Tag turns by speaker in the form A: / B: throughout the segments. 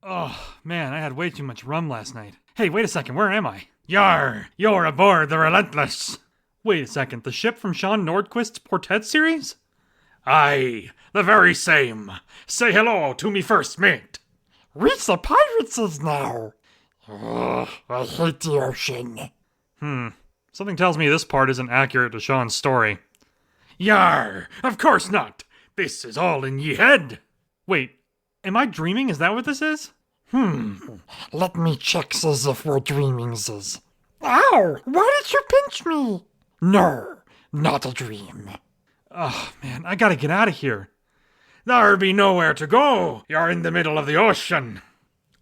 A: Oh, man, I had way too much rum last night. Hey, wait a second, where am I? Yar! You're aboard the Relentless! Wait a second, the ship from Sean Nordquist's Portet series? Aye, the very same. Say hello to me first, mate.
B: Reach the pirates now. I hate the ocean.
A: Something tells me this part isn't accurate to Sean's story.
C: Yar! Of course not! This is all in ye head!
A: Wait, am I dreaming? Is that what this is?
B: Let me check as if we're dreaming this. Ow! Why did you pinch me? No, not a dream.
A: Oh, man, I gotta get out of here.
C: There be nowhere to go. You're in the middle of the ocean.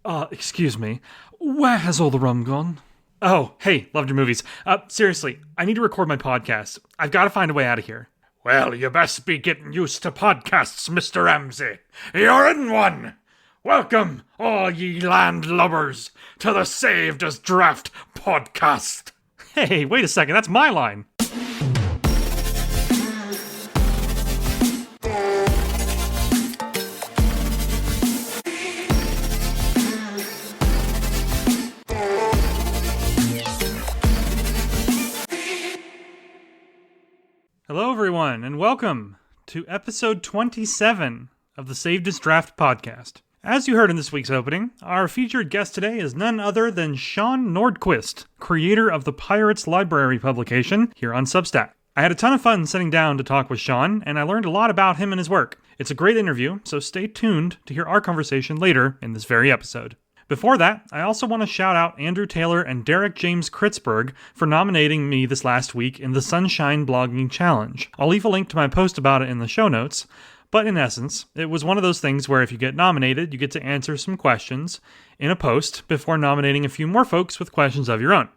A: Excuse me. Where has all the rum gone? Oh, hey, loved your movies. Seriously, I need to record my podcast. I've got to find a way out of here.
C: Well, you best be getting used to podcasts, Mr. Ramsey. You're in one. Welcome, all ye landlubbers, to the Saved as Draft podcast.
A: Hey, wait a second, that's my line. Hello, everyone, and welcome to episode 27 of the Saved as Draft podcast. As you heard in this week's opening, our featured guest today is none other than Sean Nordquist, creator of the Pirates Library publication here on Substack. I had a ton of fun sitting down to talk with Sean, and I learned a lot about him and his work. It's a great interview, so stay tuned to hear our conversation later in this very episode. Before that, I also want to shout out Andrew Taylor and Derek James Kritzberg for nominating me this last week in the Sunshine Blogging Challenge. I'll leave a link to my post about it in the show notes, but in essence, it was one of those things where if you get nominated, you get to answer some questions in a post before nominating a few more folks with questions of your own.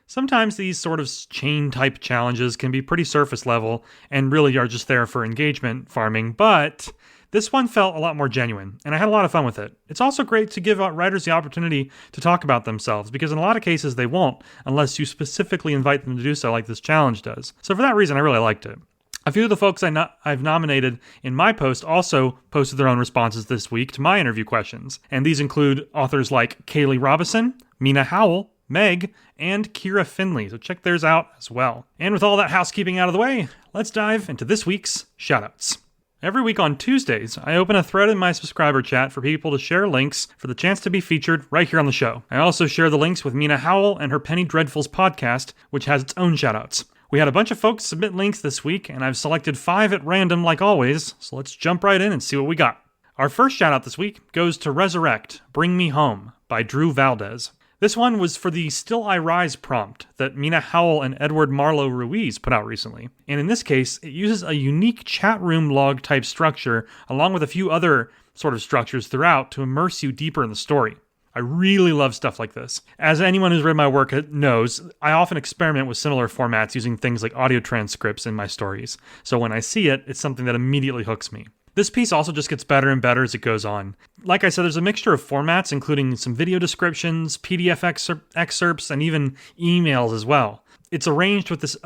A: Sometimes these sort of chain-type challenges can be pretty surface level and really are just there for engagement farming, but this one felt a lot more genuine, and I had a lot of fun with it. It's also great to give writers the opportunity to talk about themselves, because in a lot of cases they won't, unless you specifically invite them to do so like this challenge does. So for that reason, I really liked it. A few of the folks I've nominated in my post also posted their own responses this week to my interview questions, and these include authors like Kaylee Robison, Mina Howell, Meg, and Kira Finley, so check theirs out as well. And with all that housekeeping out of the way, let's dive into this week's shoutouts. Every week on Tuesdays, I open a thread in my subscriber chat for people to share links for the chance to be featured right here on the show. I also share the links with Mina Howell and her Penny Dreadfuls podcast, which has its own shoutouts. We had a bunch of folks submit links this week, and I've selected 5 at random like always, so let's jump right in and see what we got. Our first shoutout this week goes to Resurrect, Bring Me Home by Drew Valdez. This one was for the Still I Rise prompt that Mina Howell and Edward Marlowe Ruiz put out recently. And in this case, it uses a unique chat room log type structure along with a few other sort of structures throughout to immerse you deeper in the story. I really love stuff like this. As anyone who's read my work knows, I often experiment with similar formats using things like audio transcripts in my stories. So when I see it, it's something that immediately hooks me. This piece also just gets better and better as it goes on. Like I said, there's a mixture of formats, including some video descriptions, PDF excerpts, and even emails as well. It's arranged with this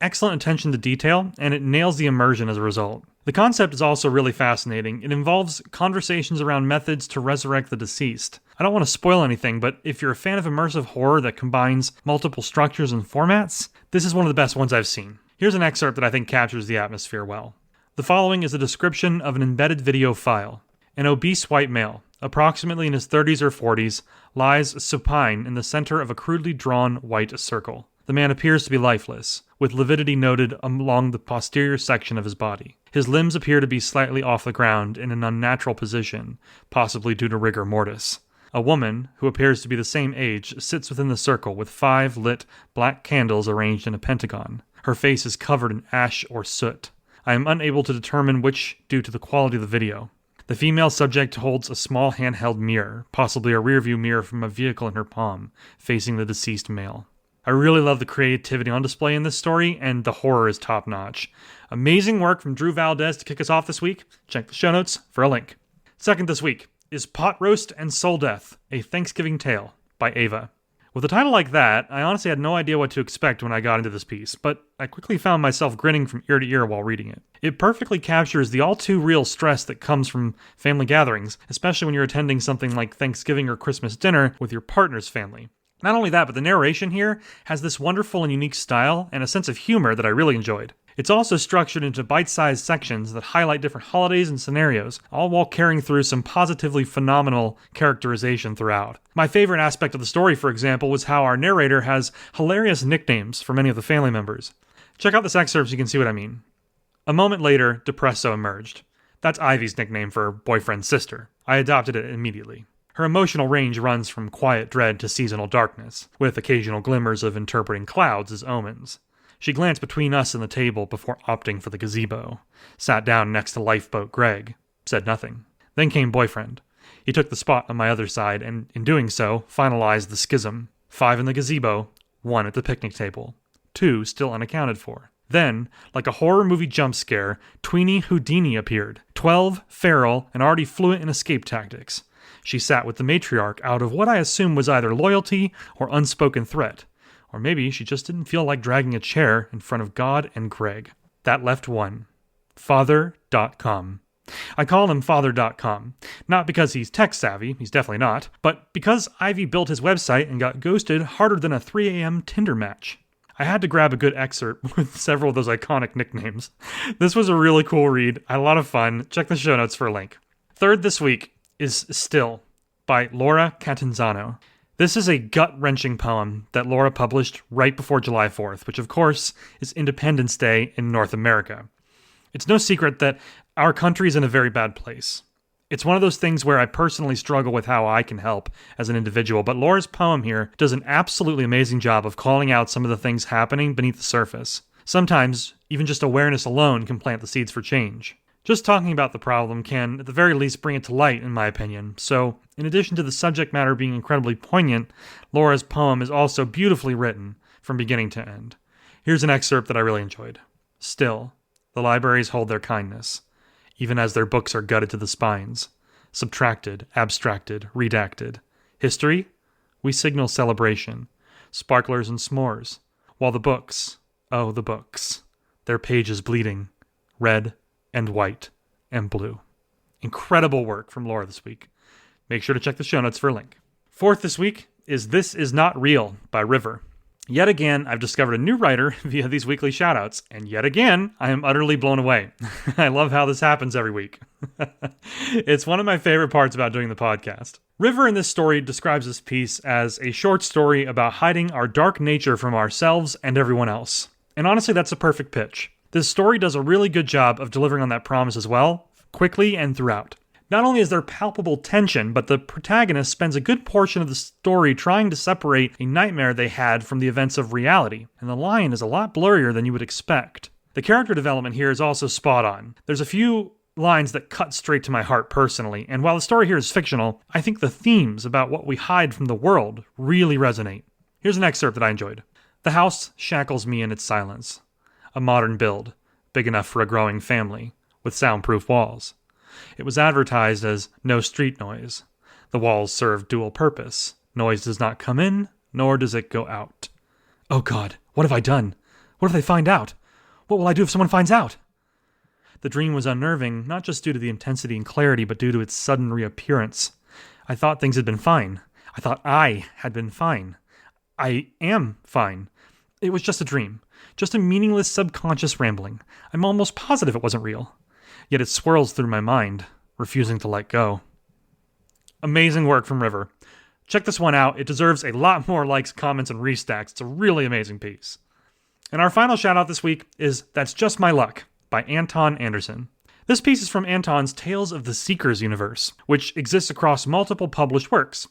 A: excellent attention to detail, and it nails the immersion as a result. The concept is also really fascinating. It involves conversations around methods to resurrect the deceased. I don't want to spoil anything, but if you're a fan of immersive horror that combines multiple structures and formats, this is one of the best ones I've seen. Here's an excerpt that I think captures the atmosphere well. The following is a description of an embedded video file. An obese white male, approximately in his 30s or 40s, lies supine in the center of a crudely drawn white circle. The man appears to be lifeless, with lividity noted along the posterior section of his body. His limbs appear to be slightly off the ground in an unnatural position, possibly due to rigor mortis. A woman, who appears to be the same age, sits within the circle with 5 lit black candles arranged in a pentagon. Her face is covered in ash or soot. I am unable to determine which due to the quality of the video. The female subject holds a small handheld mirror, possibly a rearview mirror from a vehicle in her palm, facing the deceased male. I really love the creativity on display in this story, and the horror is top-notch. Amazing work from Drew Valdez to kick us off this week. Check the show notes for a link. Second this week is Pot Roast and Soul Death, A Thanksgiving Tale by Ava. With a title like that, I honestly had no idea what to expect when I got into this piece, but I quickly found myself grinning from ear to ear while reading it. It perfectly captures the all-too-real stress that comes from family gatherings, especially when you're attending something like Thanksgiving or Christmas dinner with your partner's family. Not only that, but the narration here has this wonderful and unique style and a sense of humor that I really enjoyed. It's also structured into bite-sized sections that highlight different holidays and scenarios, all while carrying through some positively phenomenal characterization throughout. My favorite aspect of the story, for example, was how our narrator has hilarious nicknames for many of the family members. Check out this excerpt so you can see what I mean. A moment later, Depresso emerged. That's Ivy's nickname for boyfriend's sister. I adopted it immediately. Her emotional range runs from quiet dread to seasonal darkness, with occasional glimmers of interpreting clouds as omens. She glanced between us and the table before opting for the gazebo, sat down next to lifeboat Greg, said nothing. Then came boyfriend. He took the spot on my other side, and in doing so, finalized the schism. 5 in the gazebo, 1 at the picnic table, 2 still unaccounted for. Then, like a horror movie jump scare, Tweenie Houdini appeared, 12, feral, and already fluent in escape tactics. She sat with the matriarch out of what I assume was either loyalty or unspoken threat. Or maybe she just didn't feel like dragging a chair in front of God and Greg. That left one. Father.com. I call him Father.com, not because he's tech-savvy, he's definitely not, but because Ivy built his website and got ghosted harder than a 3 a.m. Tinder match. I had to grab a good excerpt with several of those iconic nicknames. This was a really cool read, I had a lot of fun. Check the show notes for a link. Third this week is Still by Laura Catanzano. This is a gut-wrenching poem that Laura published right before July 4th, which of course is Independence Day in North America. It's no secret that our country is in a very bad place. It's one of those things where I personally struggle with how I can help as an individual, but Laura's poem here does an absolutely amazing job of calling out some of the things happening beneath the surface. Sometimes, even just awareness alone can plant the seeds for change. Just talking about the problem can, at the very least, bring it to light, in my opinion. So, in addition to the subject matter being incredibly poignant, Laura's poem is also beautifully written from beginning to end. Here's an excerpt that I really enjoyed. Still, the libraries hold their kindness, even as their books are gutted to the spines. Subtracted, abstracted, redacted. History? We signal celebration. Sparklers and s'mores. While the books, oh, the books, their pages bleeding, red and white and blue. Incredible work from Laura this week. Make sure to check the show notes for a link. Fourth this week is This Is Not Real by River. Yet again, I've discovered a new writer via these weekly shoutouts, and yet again, I am utterly blown away. I love how this happens every week. It's one of my favorite parts about doing the podcast. River in this story describes this piece as a short story about hiding our dark nature from ourselves and everyone else. And honestly, that's a perfect pitch. This story does a really good job of delivering on that promise as well, quickly and throughout. Not only is there palpable tension, but the protagonist spends a good portion of the story trying to separate a nightmare they had from the events of reality, and the line is a lot blurrier than you would expect. The character development here is also spot on. There's a few lines that cut straight to my heart personally, and while the story here is fictional, I think the themes about what we hide from the world really resonate. Here's an excerpt that I enjoyed. The house shackles me in its silence. A modern build, big enough for a growing family, with soundproof walls. It was advertised as no street noise. The walls serve dual purpose. Noise does not come in, nor does it go out. Oh God, what have I done? What if they find out? What will I do if someone finds out? The dream was unnerving, not just due to the intensity and clarity, but due to its sudden reappearance. I thought things had been fine. I thought I had been fine. I am fine. It was just a dream. Just a meaningless subconscious rambling. I'm almost positive it wasn't real. Yet it swirls through my mind, refusing to let go. Amazing work from River. Check this one out. It deserves a lot more likes, comments, and restacks. It's a really amazing piece. And our final shout out this week is That's Just My Luck by Anton Anderson. This piece is from Anton's Tales of the Seekers universe, which exists across multiple published works.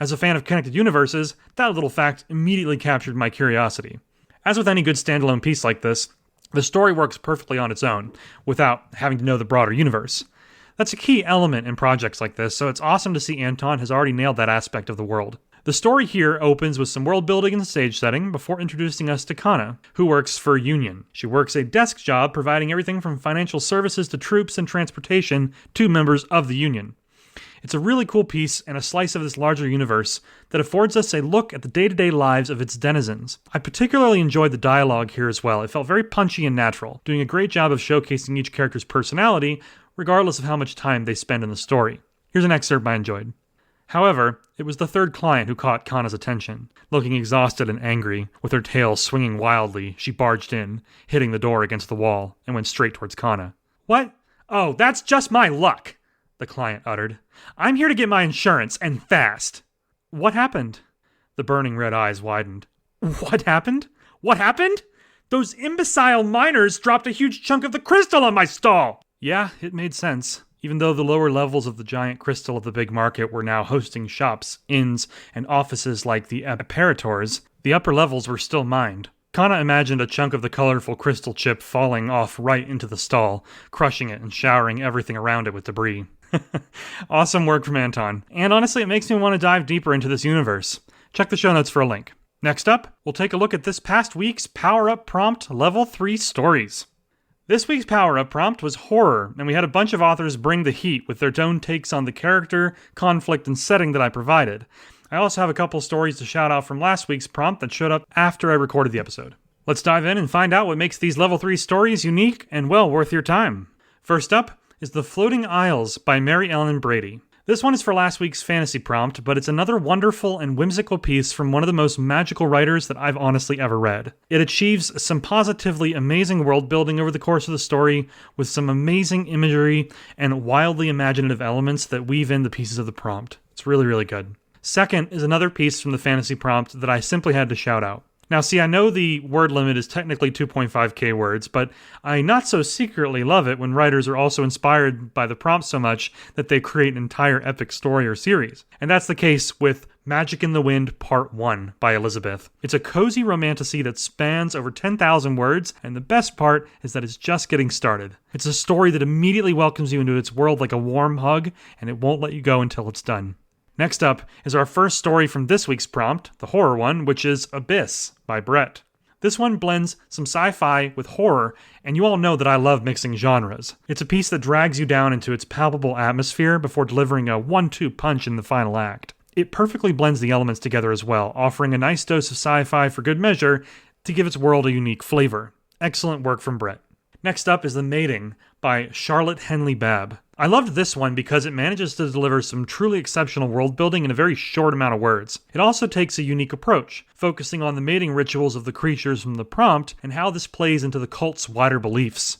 A: As a fan of connected universes, that little fact immediately captured my curiosity. As with any good standalone piece like this, the story works perfectly on its own, without having to know the broader universe. That's a key element in projects like this, so it's awesome to see Anton has already nailed that aspect of the world. The story here opens with some world building in the stage setting before introducing us to Kana, who works for Union. She works a desk job providing everything from financial services to troops and transportation to members of the Union. It's a really cool piece and a slice of this larger universe that affords us a look at the day-to-day lives of its denizens. I particularly enjoyed the dialogue here as well. It felt very punchy and natural, doing a great job of showcasing each character's personality, regardless of how much time they spend in the story. Here's an excerpt I enjoyed. However, it was the third client who caught Kana's attention. Looking exhausted and angry, with her tail swinging wildly, she barged in, hitting the door against the wall, and went straight towards Kana. "What? Oh, that's just my luck," the client uttered. "I'm here to get my insurance, and fast." "What happened?" The burning red eyes widened. "What happened? What happened? Those imbecile miners dropped a huge chunk of the crystal on my stall!" Yeah, it made sense. Even though the lower levels of the giant crystal of the big market were now hosting shops, inns, and offices like the apparitors, the upper levels were still mined. Kana imagined a chunk of the colorful crystal chip falling off right into the stall, crushing it and showering everything around it with debris. Awesome work from Anton. And honestly, it makes me want to dive deeper into this universe. Check the show notes for a link. Next up, we'll take a look at this past week's Power Up Prompt Level 3 stories. This week's Power Up prompt was horror, and we had a bunch of authors bring the heat with their own takes on the character, conflict, and setting that I provided. I also have a couple stories to shout out from last week's prompt that showed up after I recorded the episode. Let's dive in and find out what makes these Level 3 stories unique and well worth your time. First up is The Floating Isles by Mary Ellen Brady. This one is for last week's fantasy prompt, but it's another wonderful and whimsical piece from one of the most magical writers that I've honestly ever read. It achieves some positively amazing world building over the course of the story, with some amazing imagery and wildly imaginative elements that weave in the pieces of the prompt. It's really, really good. Second is another piece from the fantasy prompt that I simply had to shout out. Now see, I know the word limit is technically 2.5k words, but I not so secretly love it when writers are also inspired by the prompt so much that they create an entire epic story or series. And that's the case with Magic in the Wind Part 1 by Elizabeth. It's a cozy romantasy that spans over 10,000 words, and the best part is that it's just getting started. It's a story that immediately welcomes you into its world like a warm hug, and it won't let you go until it's done. Next up is our first story from this week's prompt, the horror one, which is Abyss by Brett. This one blends some sci-fi with horror, and you all know that I love mixing genres. It's a piece that drags you down into its palpable atmosphere before delivering a 1-2 punch in the final act. It perfectly blends the elements together as well, offering a nice dose of sci-fi for good measure to give its world a unique flavor. Excellent work from Brett. Next up is The Mating by Charlotte Henley Babb. I loved this one because it manages to deliver some truly exceptional world building in a very short amount of words. It also takes a unique approach, focusing on the mating rituals of the creatures from the prompt and how this plays into the cult's wider beliefs.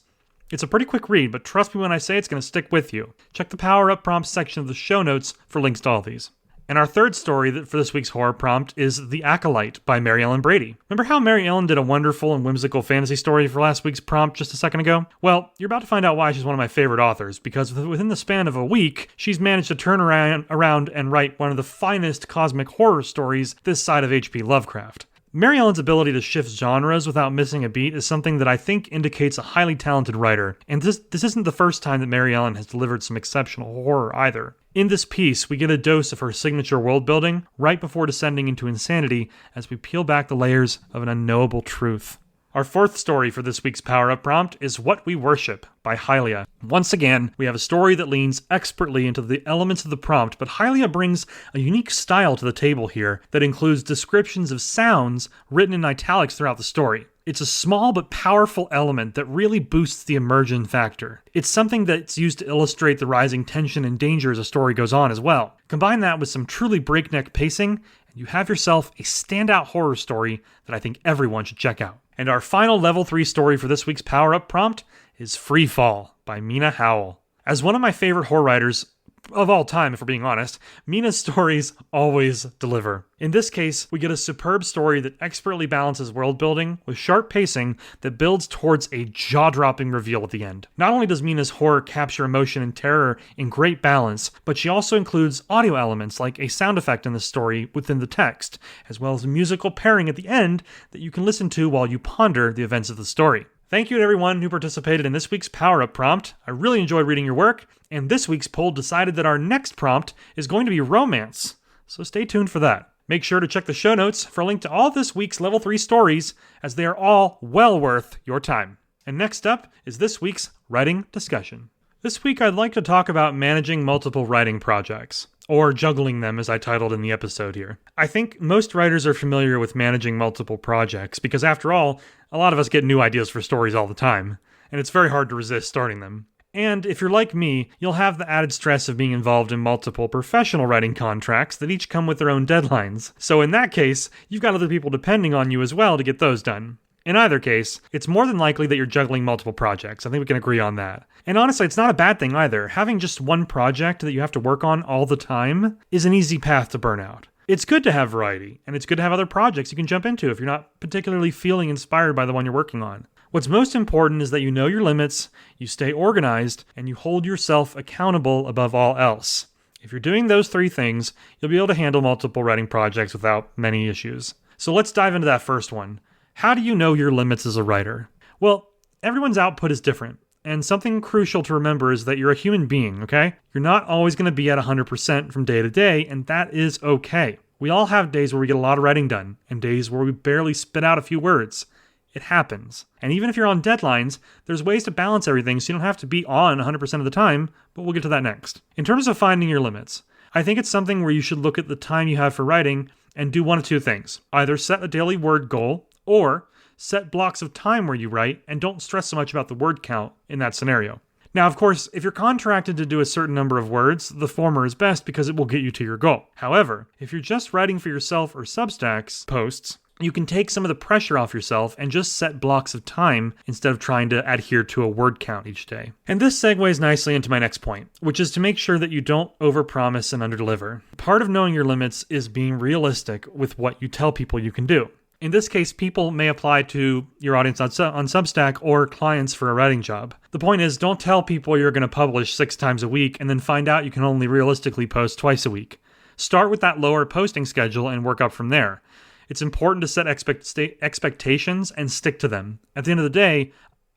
A: It's a pretty quick read, but trust me when I say it's going to stick with you. Check the Power Up Prompts section of the show notes for links to all these. And our third story for this week's horror prompt is The Acolyte by Mary Ellen Brady. Remember how Mary Ellen did a wonderful and whimsical fantasy story for last week's prompt just a second ago? Well, you're about to find out why she's one of my favorite authors, because within the span of a week, she's managed to turn around and write one of the finest cosmic horror stories this side of H.P. Lovecraft. Mary Ellen's ability to shift genres without missing a beat is something that I think indicates a highly talented writer, and this isn't the first time that Mary Ellen has delivered some exceptional horror either. In this piece, we get a dose of her signature world building right before descending into insanity as we peel back the layers of an unknowable truth. Our fourth story for this week's Power Up prompt is What We Worship by Hylia. Once again, we have a story that leans expertly into the elements of the prompt, but Hylia brings a unique style to the table here that includes descriptions of sounds written in italics throughout the story. It's a small but powerful element that really boosts the immersion factor. It's something that's used to illustrate the rising tension and danger as a story goes on as well. Combine that with some truly breakneck pacing, and you have yourself a standout horror story that I think everyone should check out. And our final level 3 story for this week's Power Up prompt is Free Fall by Mina Howell. As one of my favorite horror writers of all time, if we're being honest, Mina's stories always deliver. In this case, we get a superb story that expertly balances world building with sharp pacing that builds towards a jaw-dropping reveal at the end. Not only does Mina's horror capture emotion and terror in great balance, but she also includes audio elements like a sound effect in the story within the text, as well as a musical pairing at the end that you can listen to while you ponder the events of the story. Thank you to everyone who participated in this week's Power Up prompt. I really enjoyed reading your work, and this week's poll decided that our next prompt is going to be romance, so stay tuned for that. Make sure to check the show notes for a link to all this week's Level 3 stories, as they are all well worth your time. And next up is this week's writing discussion. This week I'd like to talk about managing multiple writing projects, or juggling them as I titled in the episode here. I think most writers are familiar with managing multiple projects because after all, a lot of us get new ideas for stories all the time, and it's very hard to resist starting them. And if you're like me, you'll have the added stress of being involved in multiple professional writing contracts that each come with their own deadlines. So in that case, you've got other people depending on you as well to get those done. In either case, it's more than likely that you're juggling multiple projects. I think we can agree on that. And honestly, it's not a bad thing either. Having just one project that you have to work on all the time is an easy path to burnout. It's good to have variety, and it's good to have other projects you can jump into if you're not particularly feeling inspired by the one you're working on. What's most important is that you know your limits, you stay organized, and you hold yourself accountable above all else. If you're doing those three things, you'll be able to handle multiple writing projects without many issues. So let's dive into that first one. How do you know your limits as a writer? Well, everyone's output is different, and something crucial to remember is that you're a human being, okay? You're not always going to be at 100% from day to day, and that is okay. We all have days where we get a lot of writing done, and days where we barely spit out a few words. It happens. And even if you're on deadlines, there's ways to balance everything so you don't have to be on 100% of the time, but we'll get to that next. In terms of finding your limits, I think it's something where you should look at the time you have for writing and do one of two things. Either set a daily word goal, or set blocks of time where you write and don't stress so much about the word count in that scenario. Now, of course, if you're contracted to do a certain number of words, the former is best because it will get you to your goal. However, if you're just writing for yourself or Substacks posts, you can take some of the pressure off yourself and just set blocks of time instead of trying to adhere to a word count each day. And this segues nicely into my next point, which is to make sure that you don't overpromise and underdeliver. Part of knowing your limits is being realistic with what you tell people you can do. In this case, people may apply to your audience on Substack or clients for a writing job. The point is, don't tell people you're going to publish 6 times a week and then find out you can only realistically post twice a week. Start with that lower posting schedule and work up from there. It's important to set expectations and stick to them. At the end of the day,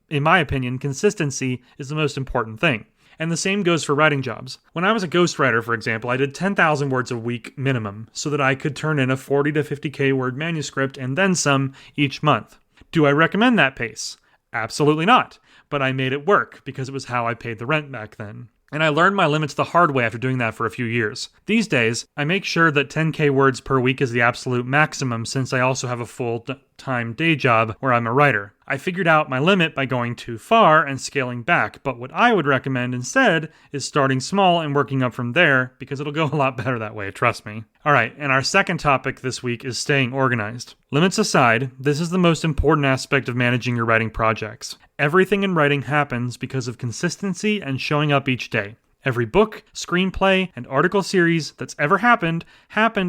A: in my opinion, consistency is the most important thing. And the same goes for writing jobs. When I was a ghostwriter, for example, I did 10,000 words a week minimum so that I could turn in a 40 to 50K word manuscript and then some each month. Do I recommend that pace? Absolutely not. But I made it work because it was how I paid the rent back then. And I learned my limits the hard way after doing that for a few years. These days, I make sure that 10K words per week is the absolute maximum since I also have a full-time day job where I'm a writer. I figured out my limit by going too far and scaling back, but what I would recommend instead is starting small and working up from there because it'll go a lot better that way, trust me. Alright, and our second topic this week is staying organized. Limits aside, this is the most important aspect of managing your writing projects. Everything in writing happens because of consistency and showing up each day. Every book, screenplay, and article series that's ever happened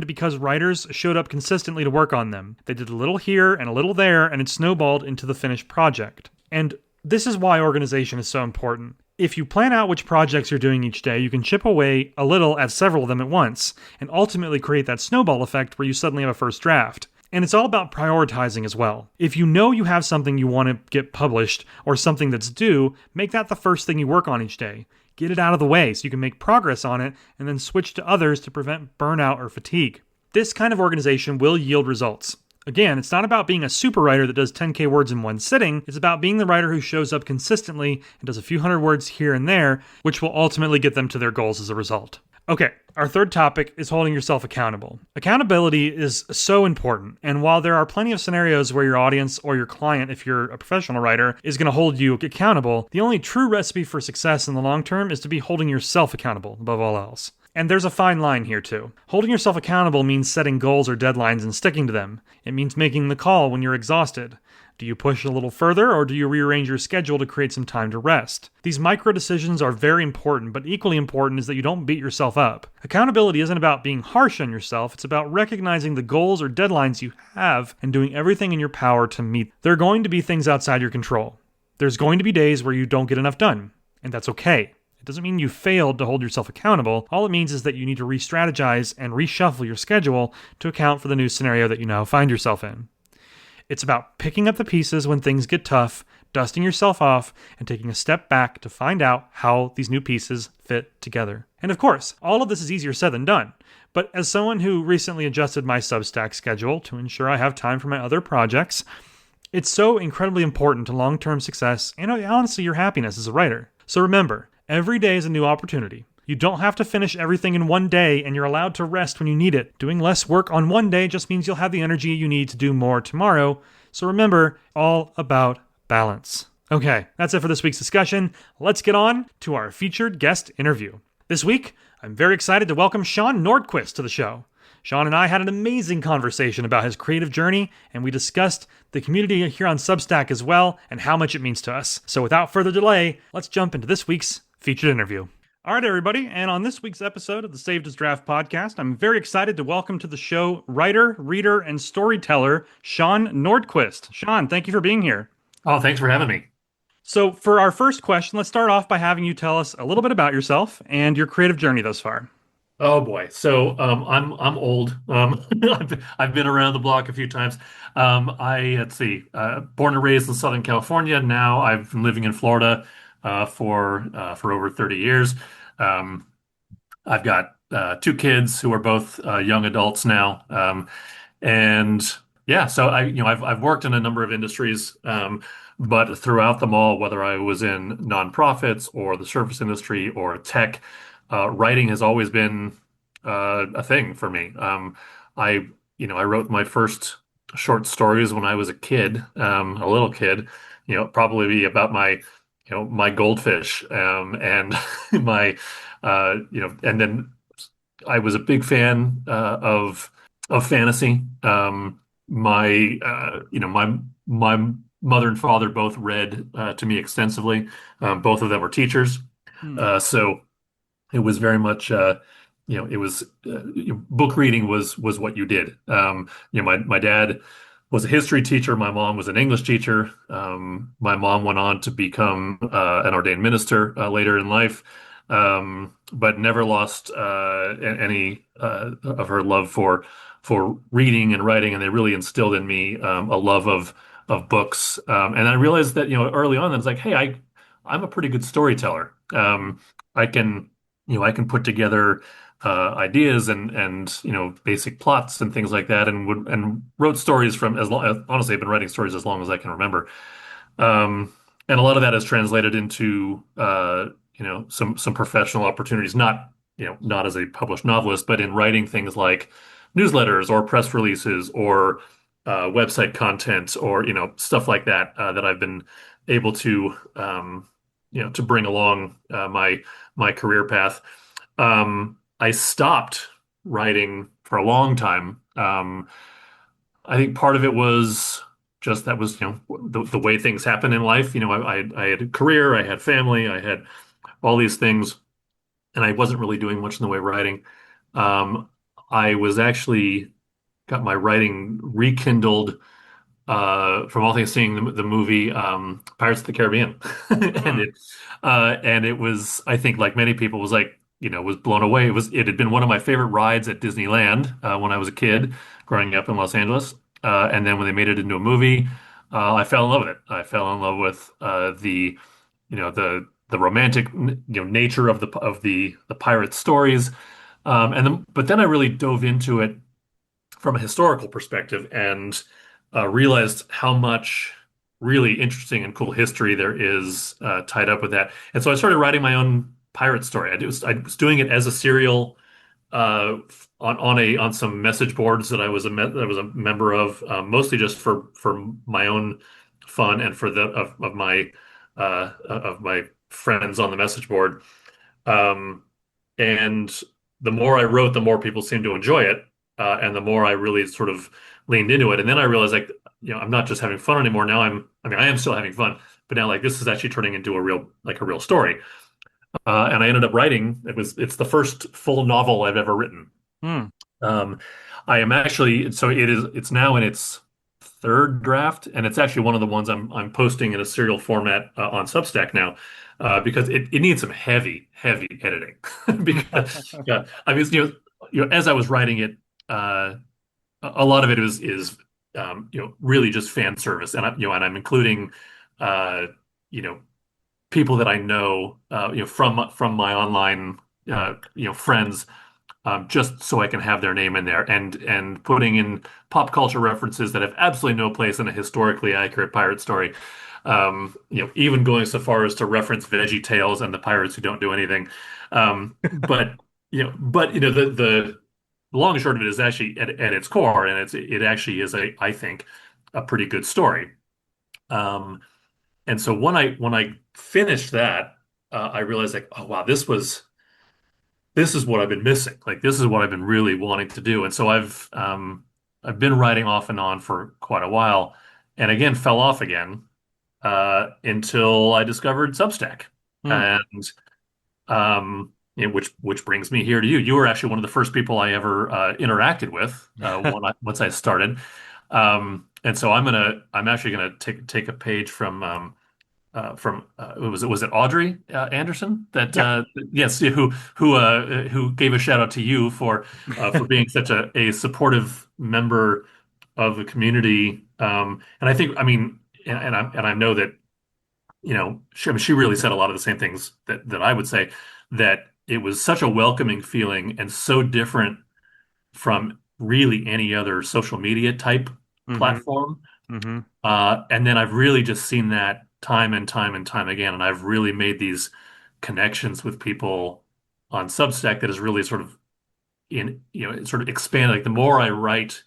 A: because writers showed up consistently to work on them. They did a little here and a little there, and it snowballed into the finished project. And this is why organization is so important. If you plan out which projects you're doing each day, you can chip away a little at several of them at once, and ultimately create that snowball effect where you suddenly have a first draft. And it's all about prioritizing as well. If you know you have something you want to get published or something that's due, make that the first thing you work on each day. Get it out of the way so you can make progress on it and then switch to others to prevent burnout or fatigue. This kind of organization will yield results. Again, it's not about being a super writer that does 10K words in one sitting. It's about being the writer who shows up consistently and does a few hundred words here and there, which will ultimately get them to their goals as a result. Okay, our third topic is holding yourself accountable. Accountability is so important, and while there are plenty of scenarios where your audience or your client, if you're a professional writer, is going to hold you accountable, the only true recipe for success in the long term is to be holding yourself accountable above all else. And there's a fine line here too. Holding yourself accountable means setting goals or deadlines and sticking to them. It means making the call when you're exhausted. Do you push a little further, or do you rearrange your schedule to create some time to rest? These micro decisions are very important, but equally important is that you don't beat yourself up. Accountability isn't about being harsh on yourself, it's about recognizing the goals or deadlines you have and doing everything in your power to meet. There are going to be things outside your control. There's going to be days where you don't get enough done, and that's okay. It doesn't mean you failed to hold yourself accountable. All it means is that you need to re-strategize and reshuffle your schedule to account for the new scenario that you now find yourself in. It's about picking up the pieces when things get tough, dusting yourself off, and taking a step back to find out how these new pieces fit together. And of course, all of this is easier said than done. But as someone who recently adjusted my Substack schedule to ensure I have time for my other projects, it's so incredibly important to long-term success and honestly your happiness as a writer. So remember, Every day is a new opportunity. You don't have to finish everything in one day, and you're allowed to rest when you need it. Doing less work on one day just means you'll have the energy you need to do more tomorrow. So remember, all about balance. Okay, that's it for this week's discussion. Let's get on to our featured guest interview. This week, I'm very excited to welcome Sean Nordquist to the show. Sean and I had an amazing conversation about his creative journey, and we discussed the community here on Substack as well and how much it means to us. So without further delay, let's jump into this week's featured interview. All right, everybody, and on this week's episode of the Saved as Draft podcast, I'm very excited to welcome to the show writer, reader, and storyteller Sean Nordquist. Sean, thank you for being here.
D: Oh, thanks for having me.
A: So for our first question, let's start off by having you tell us a little bit about yourself and your creative journey thus far.
D: Oh boy. So I'm old. I've been around the block a few times. Let's see, born and raised in Southern California. Now I've been living in Florida for over 30 years. Um, I've got two kids who are both young adults now. And yeah, so I've worked in a number of industries, but throughout them all, whether I was in nonprofits or the service industry or tech, writing has always been a thing for me. I wrote my first short stories when I was a kid, a little kid, probably about my goldfish, and my, and then I was a big fan of fantasy. My mother and father both read to me extensively. Both of them were teachers, so it was very much it was book reading was what you did. My dad was a history teacher. My mom was an English teacher. My mom went on to become an ordained minister later in life, but never lost any of her love for reading and writing, and they really instilled in me a love of books. And I realized that early on, I was like, hey, I'm a pretty good storyteller. I can I can put together ideas and basic plots and things like that, and wrote stories from as long honestly I've been writing stories as long as I can remember. And a lot of that is translated into some professional opportunities, not as a published novelist, but in writing things like newsletters or press releases or website content, or stuff like that that I've been able to to bring along my career path. I stopped writing for a long time. I think part of it was just that was the way things happen in life. I had a career, I had family, I had all these things, and I wasn't really doing much in the way of writing. I was actually got my writing rekindled from all things seeing the movie Pirates of the Caribbean, and it was, I think, like many people, was like was blown away. It had been one of my favorite rides at Disneyland when I was a kid growing up in Los Angeles, and then when they made it into a movie, I fell in love with it. I fell in love with the romantic nature of the pirate stories, but then I really dove into it from a historical perspective and realized how much really interesting and cool history there is tied up with that. And so I started writing my own pirate story. I was doing it as a serial on some message boards that I was a member of, mostly just for my own fun and for the of my friends on the message board. And the more I wrote, the more people seemed to enjoy it, and the more I really sort of leaned into it. And then I realized, like, I'm not just having fun anymore. Now I am still having fun, but now, like, this is actually turning into a real story. And I ended up writing, it's the first full novel I've ever written.
A: Hmm.
D: I am actually, so it's now in its third draft, and it's actually one of the ones I'm posting in a serial format on Substack now, because it needs some heavy editing. Because yeah, I mean, as I was writing it, a lot of it is really just fan service, and I'm including you know people that I know, from my online friends, just so I can have their name in there, and putting in pop culture references that have absolutely no place in a historically accurate pirate story. Even going so far as to reference Veggie Tales and the pirates who don't do anything. But the long and short of it is actually at its core, and it actually is I think a pretty good story. Um, and so when I finished that, I realized like, oh wow, this is what I've been missing. Like this is what I've been really wanting to do. And so I've been writing off and on for quite a while, and again fell off again until I discovered Substack,
A: Hmm.
D: and which brings me here to you. You were actually one of the first people I ever interacted with once I started. And so I'm actually gonna take a page from was it Audrey Anderson that
A: Yeah.
D: yes, who gave a shout out to you for being such a supportive member of the community. And I think I mean and I know that I mean, she really said a lot of the same things that I would say, that it was such a welcoming feeling and so different from really any other social media type
A: Mm-hmm.
D: platform.
A: Mm-hmm.
D: And then I've really just seen that time and time and time again. And I've really made these connections with people on Substack that has really sort of sort of expanded. Like the more I write,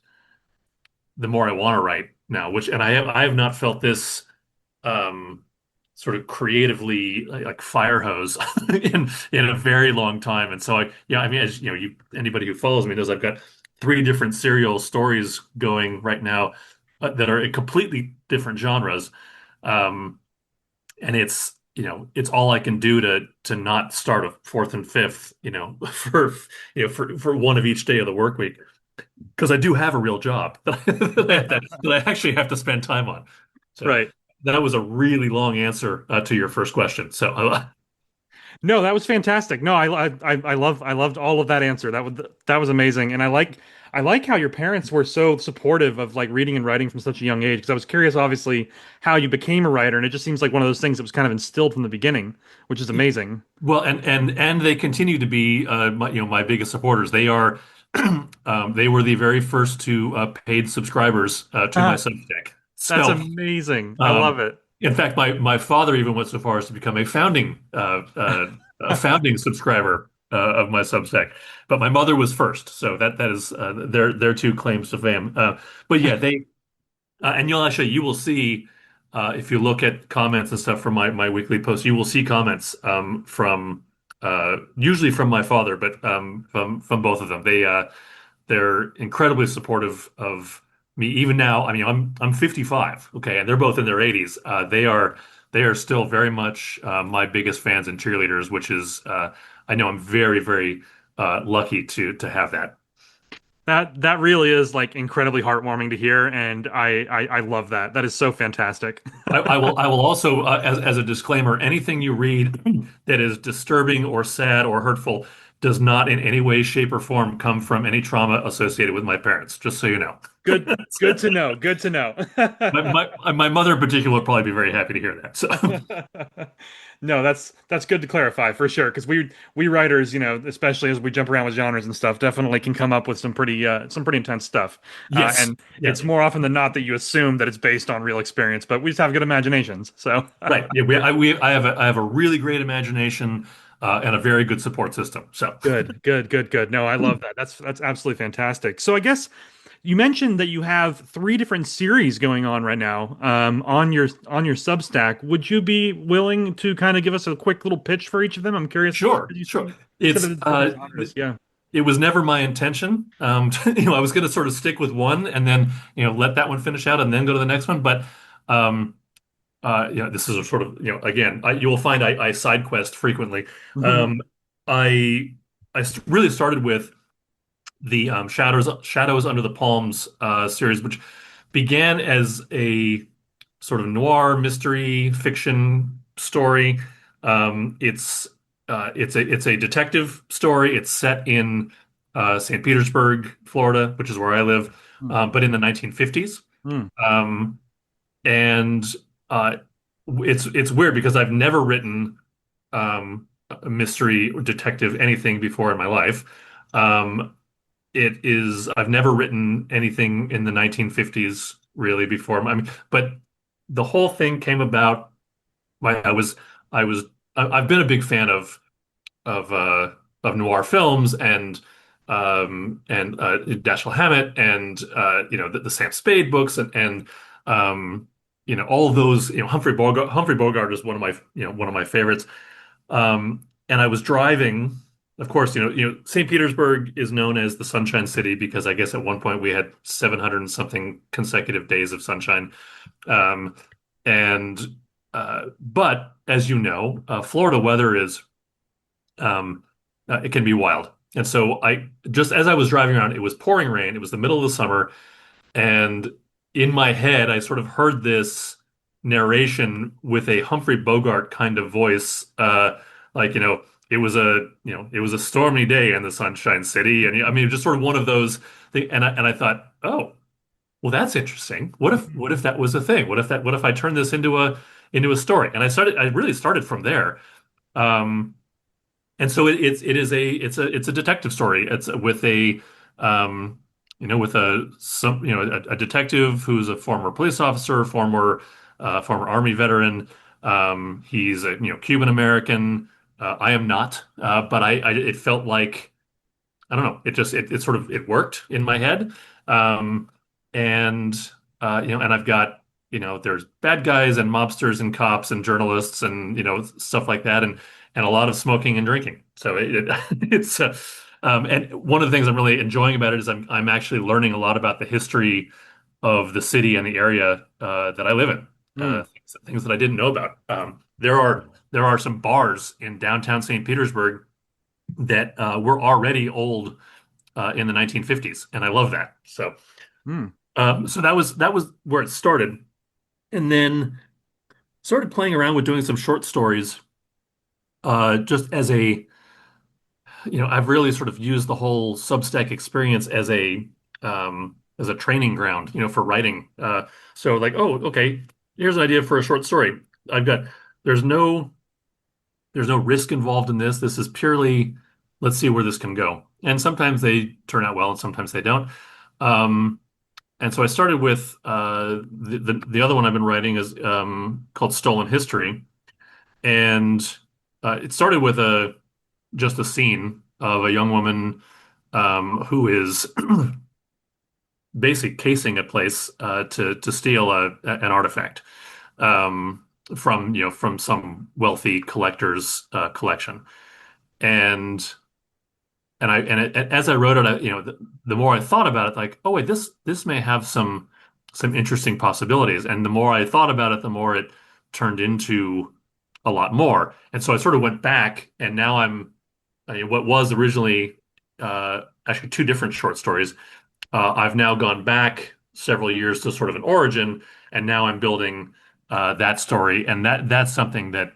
D: the more I want to write now, and I have not felt this um sort of creatively like fire hose in a very long time. And so I mean, as anybody who follows me knows I've got three different serial stories going right now that are in completely different genres. Um, and it's all I can do to not start a fourth and fifth, for one of each day of the work week. Because I do have a real job that I actually have to spend time on. So
A: Right.
D: that was a really long answer to your first question. So
A: No, that was fantastic. No, I loved all of that answer. That was amazing, and I like how your parents were so supportive of like reading and writing from such a young age. Because I was curious, obviously, how you became a writer, and it just seems like one of those things that was kind of instilled from the beginning, which is amazing.
D: well, and they continue to be my biggest supporters. They are they were the very first two paid subscribers to my Substack.
A: That's
D: So
A: amazing. I love
D: Um,
A: it.
D: in fact, my father even went so far as to become a founding subscriber of my Substack. But my mother was first, so that is their two claims to fame. But yeah, they and you will see if you look at comments and stuff from my weekly posts, you will see comments from usually from my father, but from both of them. They're incredibly supportive of me even now. I mean, I'm 55, okay, and they're both in their 80s. They are still very much my biggest fans and cheerleaders, which is I know I'm very, very lucky to have that.
A: That really is like incredibly heartwarming to hear, and I love that. That is so fantastic.
D: I will also as a disclaimer, anything you read that is disturbing or sad or hurtful does not in any way, shape, or form come from any trauma associated with my parents, just so you know.
A: Good, good to know. Good to know.
D: My mother in particular will probably be very happy to hear that. So
A: No, that's good to clarify for sure, because we writers, especially as we jump around with genres and stuff, definitely can come up with some pretty intense stuff.
D: yes,
A: And
D: yeah,
A: it's more often than not that you assume that it's based on real experience, but we just have good imaginations. So
D: right. Yeah, I have a really great imagination and a very good support system. So
A: good, good, good, good. No, I love that. That's absolutely fantastic. So I guess you mentioned that you have three different series going on right now on your Substack. Would you be willing to kind of give us a quick little pitch for each of them? I'm curious.
D: sure,
A: You
D: sure.
A: said
D: It's
A: that it's different genres. Yeah.
D: it was never my intention. I was going to sort of stick with one and then let that one finish out and then go to the next one. But um, this is a sort of again you will find I side quest frequently.
A: Mhm.
D: Um, I really started with the Shadows Under the Palms series, which began as a sort of noir mystery fiction story. It's a detective story. It's set in St. Petersburg, Florida, which is where I live, but in the 1950s.
A: Mm.
D: Um, and uh, it's weird because I've never written a mystery or detective anything before in my life. Um, I've never written anything in the 1950s really before. I mean, but the whole thing came about. My I was I've been a big fan of uh of noir films and Dashiell Hammett and the Sam Spade books and all of those. Humphrey Bogart is one of my favorites. And I was driving. Of course, St. Petersburg is known as the Sunshine City because I guess at one point we had 700 and something consecutive days of sunshine. Um, and but as you know, Florida weather is it can be wild. And so I just as I was driving around, it was pouring rain. It was the middle of the summer, and in my head, I sort of heard this narration with a Humphrey Bogart kind of voice, like, it was a stormy day in the Sunshine City, and I mean, just sort of one of those things. And I thought, oh, well, that's interesting. What if that was a thing? What if I turned this into a story? And I really started from there. Um, and so it's a detective story. It's with um, with a detective who's a former police officer, former Army veteran. He's a Cuban American. I am not, but it felt like I don't know. It sort of it worked in my head. Um, and and I've got there's bad guys and mobsters and cops and journalists and stuff like that and a lot of smoking and drinking. So it's and one of the things I'm really enjoying about it is I'm actually learning a lot about the history of the city and the area that I live in.
A: Mm.
D: Things that I didn't know about. There are some bars in downtown St. Petersburg that were already old in the 1950s, and I love that.
A: Mm.
D: So that was where it started, and then started playing around with doing some short stories, just I've really sort of used the whole Substack experience as a training ground, for writing. So like, oh, okay, here's an idea for a short story. I've got there's no there's no risk involved in this. This is purely let's see where this can go. And sometimes they turn out well, and sometimes they don't. Um, and so I started with the other one I've been writing is called Stolen History, and it started with a just a scene of a young woman who is basically casing a place to steal an artifact um, from some wealthy collector's collection, and as I wrote it, the more I thought about it, like, oh wait, this may have some interesting possibilities. And the more I thought about it, the more it turned into a lot more. And so I sort of went back, and now I mean, what was originally actually two different short stories. I've now gone back several years to sort of an origin, and now I'm building that story, and that's something that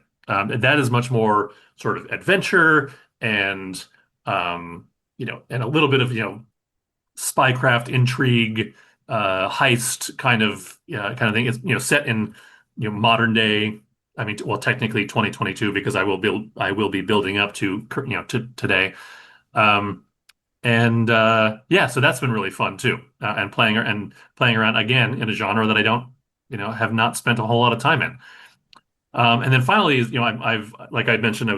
D: is much more sort of adventure and and a little bit of spycraft, intrigue, heist kind of thing. It's set in modern day. I mean, well, technically 2022 because I will be building up to today. Um, and yeah, so that's been really fun too, and playing around again in a genre that I don't, have not spent a whole lot of time in. And then finally, I've like I mentioned,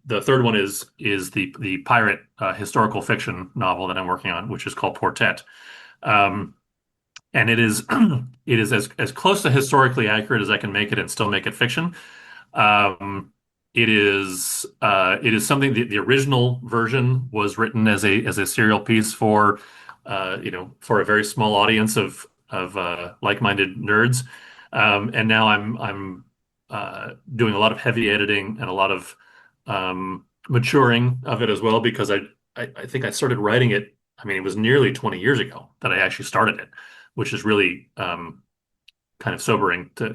D: the third one is the pirate historical fiction novel that I'm working on, which is called Portet. Um, and it is it is as close to historically accurate as I can make it and still make it fiction. Um, it is something the original version was written as a serial piece for for a very small audience of like-minded nerds. And now I'm doing a lot of heavy editing and a lot of maturing of it as well because I think I started writing it. I mean, it was nearly 20 years ago that I actually started it, which is really kind of sobering to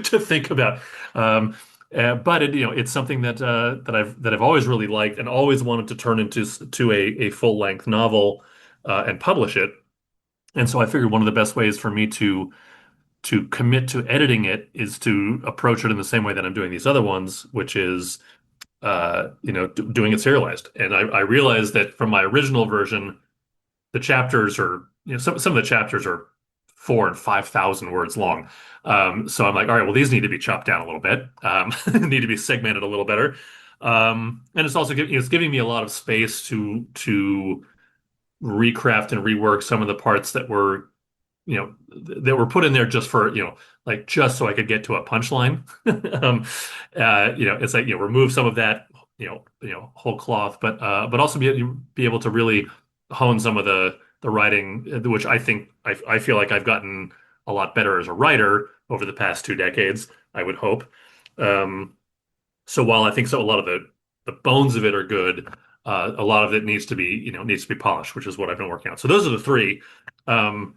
D: to think about. But it's something that I've always really liked and always wanted to turn into a full length novel and publish it. And so I figured one of the best ways for me to commit to editing it is to approach it in the same way that I'm doing these other ones, which is doing it serialized. And I realized that from my original version, the chapters are some of the chapters are 4 and 5,000 words long. So I'm like, all right, well, these need to be chopped down a little bit, need to be segmented a little better. And it's also it's giving me a lot of space to recraft and rework some of the parts that were that were put in there just for like just so I could get to a punchline. It's like remove some of that whole cloth, but also be able to really hone some of the writing, which I feel like I've gotten a lot better as a writer over the past 2 decades. I would hope. Um, so while I think a lot of the bones of it are good, a lot of it needs to be polished, which is what I've been working on. So those are the three. Um,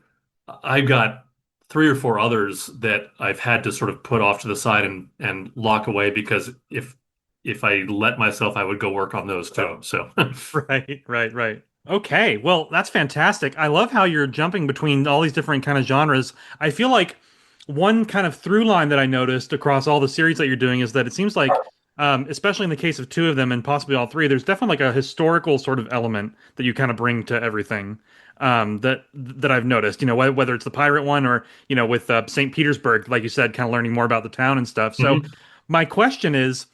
D: I've got 3 or 4 others that I've had to sort of put off to the side and lock away because if I let myself, I would go work on those too. So
A: Right, right, right. Okay, well, that's fantastic. I love how you're jumping between all these different kind of genres. I feel like one kind of through line that I noticed across all the series that you're doing is that it seems like, especially in the case of two of them and possibly all three, there's definitely like a historical sort of element that you kind of bring to everything. That I've noticed, whether it's the pirate one or with St. Petersburg, like you said, kind of learning more about the town and stuff. So,
D: Mhm.
A: my question is,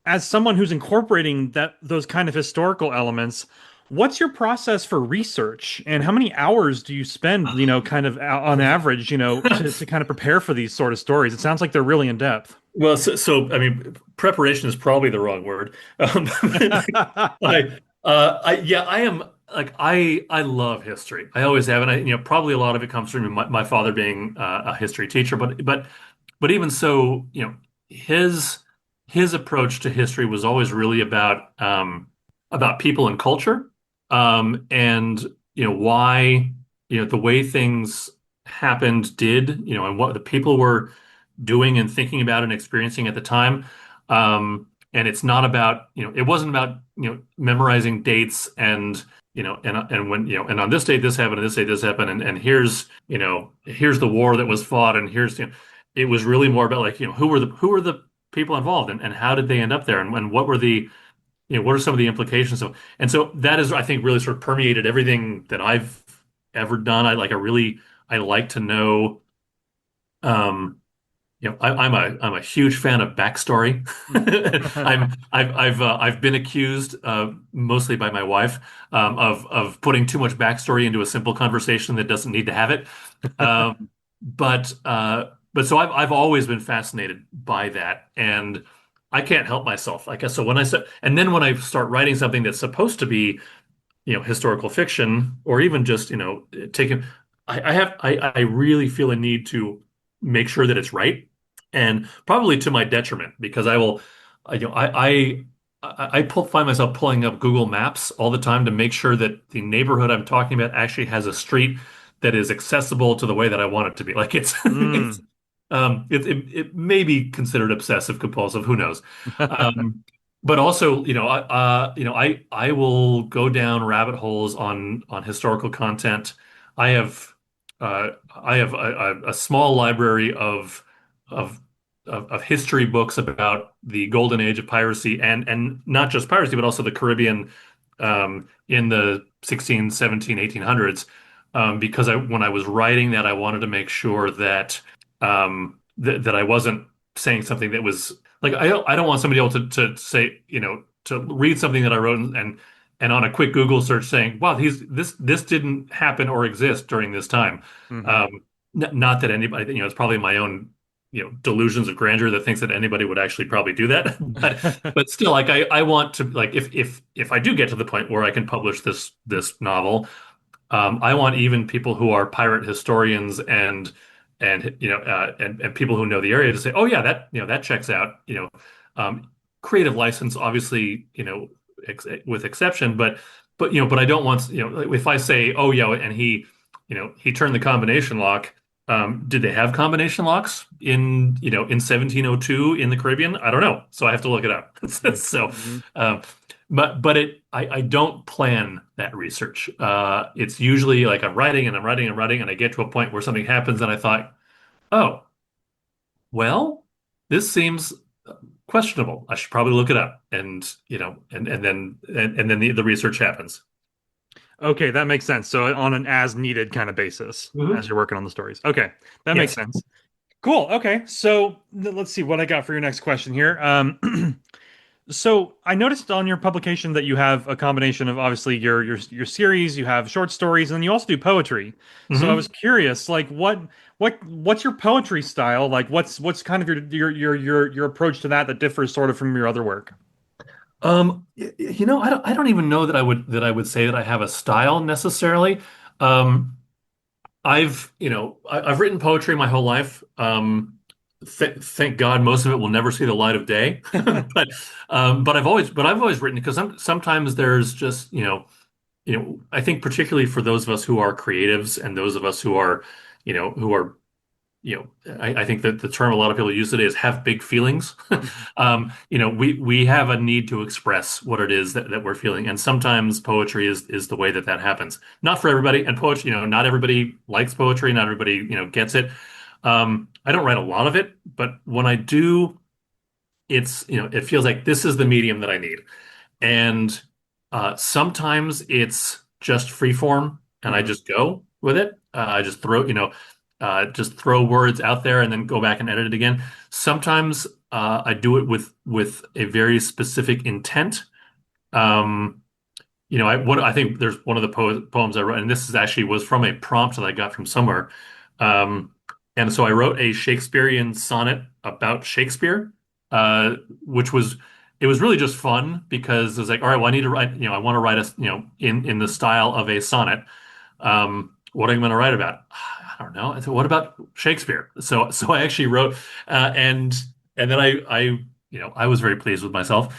A: as someone who's incorporating those kind of historical elements, what's your process for research and how many hours do you spend, kind of on average, to kind of prepare for these sort of stories? It sounds like they're really in depth.
D: Well, I mean, preparation is probably the wrong word. Yeah, I am like I love history. I always have, and probably a lot of it comes from my father being a history teacher. But even so, his his approach to history was always really about people and culture, and why the way things happened did, and what the people were doing and thinking about and experiencing at the time. And it's not about, it wasn't about, memorizing dates and when, and on this date this happened, and this date this happened, and here's the war that was fought, and it was really more about like, who were the people involved and how did they end up there and what were what are some of the implications of, and so that is, I think, really sort of permeated everything that I've ever done. I like to know, um, I'm a huge fan of backstory. I've been accused, mostly by my wife, of putting too much backstory into a simple conversation that doesn't need to have it. But so I've always been fascinated by that, and I can't help myself. I guess so when I said, and then when I start writing something that's supposed to be historical fiction or even just taking, I really feel a need to make sure that it's right, and probably to my detriment because I will I, you know find myself pulling up Google Maps all the time to make sure that the neighborhood I'm talking about actually has a street that is accessible to the way that I want it to be. Like
A: Mm.
D: it may be considered obsessive compulsive, who knows. Um, but also, I will go down rabbit holes on historical content. I have I have a small library of of history books about the golden age of piracy, and not just piracy, but also the Caribbean, in the 16, 17, 1800s. Because when I was writing that, I wanted to make sure that that I wasn't saying something that was like, I don't want somebody else to say, to read something that I wrote and on a quick Google search saying, wow, this didn't happen or exist during this time.
A: Hmm.
D: Um, Not that anybody, it's probably my own, delusions of grandeur that thinks that anybody would actually probably do that. But still, like, I want to, like, if I do get to the point where I can publish this novel, I want even people who are pirate historians and people who know the area to say, oh yeah, that checks out. Creative license, obviously, with exception, but I don't want, like, if I say, oh yeah, and he turned the combination lock. Did they have combination locks in 1702 in the Caribbean? I don't know, so I have to look it up. So,
A: Hmm.
D: um, I don't plan that research. It's usually like I'm writing and I'm writing and writing, and I get to a point where something happens, and I thought, oh, well, this seems questionable. I should probably look it up, and then the research happens.
A: Okay, that makes sense. So on an as needed kind of basis as
D: Hmm.
A: you're working on the stories. Okay, that makes
D: Yes.
A: sense. Cool. Okay, so let's see what I got for your next question here. So I noticed on your publication that you have a combination of obviously your series, you have short stories, and then you also do poetry. So I was
D: Hmm.
A: curious, like what's your poetry style? Like what's kind of your approach to that differs sort of from your other work?
D: I don't even know that I would say that I have a style necessarily. Um, I've written poetry my whole life. Thank God most of it will never see the light of day. But I've always written because sometimes there's just, I think particularly for those of us who are creatives and those of us who are, who are I think that the term a lot of people use today is have big feelings. We have a need to express what it is that we're feeling, and sometimes poetry is the way that that happens. Not for everybody, and poetry, not everybody likes poetry, not everybody, gets it. I don't write a lot of it, but when I do, it feels like this is the medium that I need. And sometimes it's just free form and I
A: Hmm.
D: just go with it. I just throw words out there and then go back and edit it again. Sometimes I do it with a very specific intent. Um, I think there's one of the poems I wrote, and this is actually was from a prompt that I got from somewhere. Um, and so I wrote a Shakespearean sonnet about Shakespeare, uh, which was it was really just fun because it was like, all right, well, I need to write, I want to write in the style of a sonnet. What am I going to write about? I don't know. I thought, what about Shakespeare? So I actually wrote, and then I was very pleased with myself.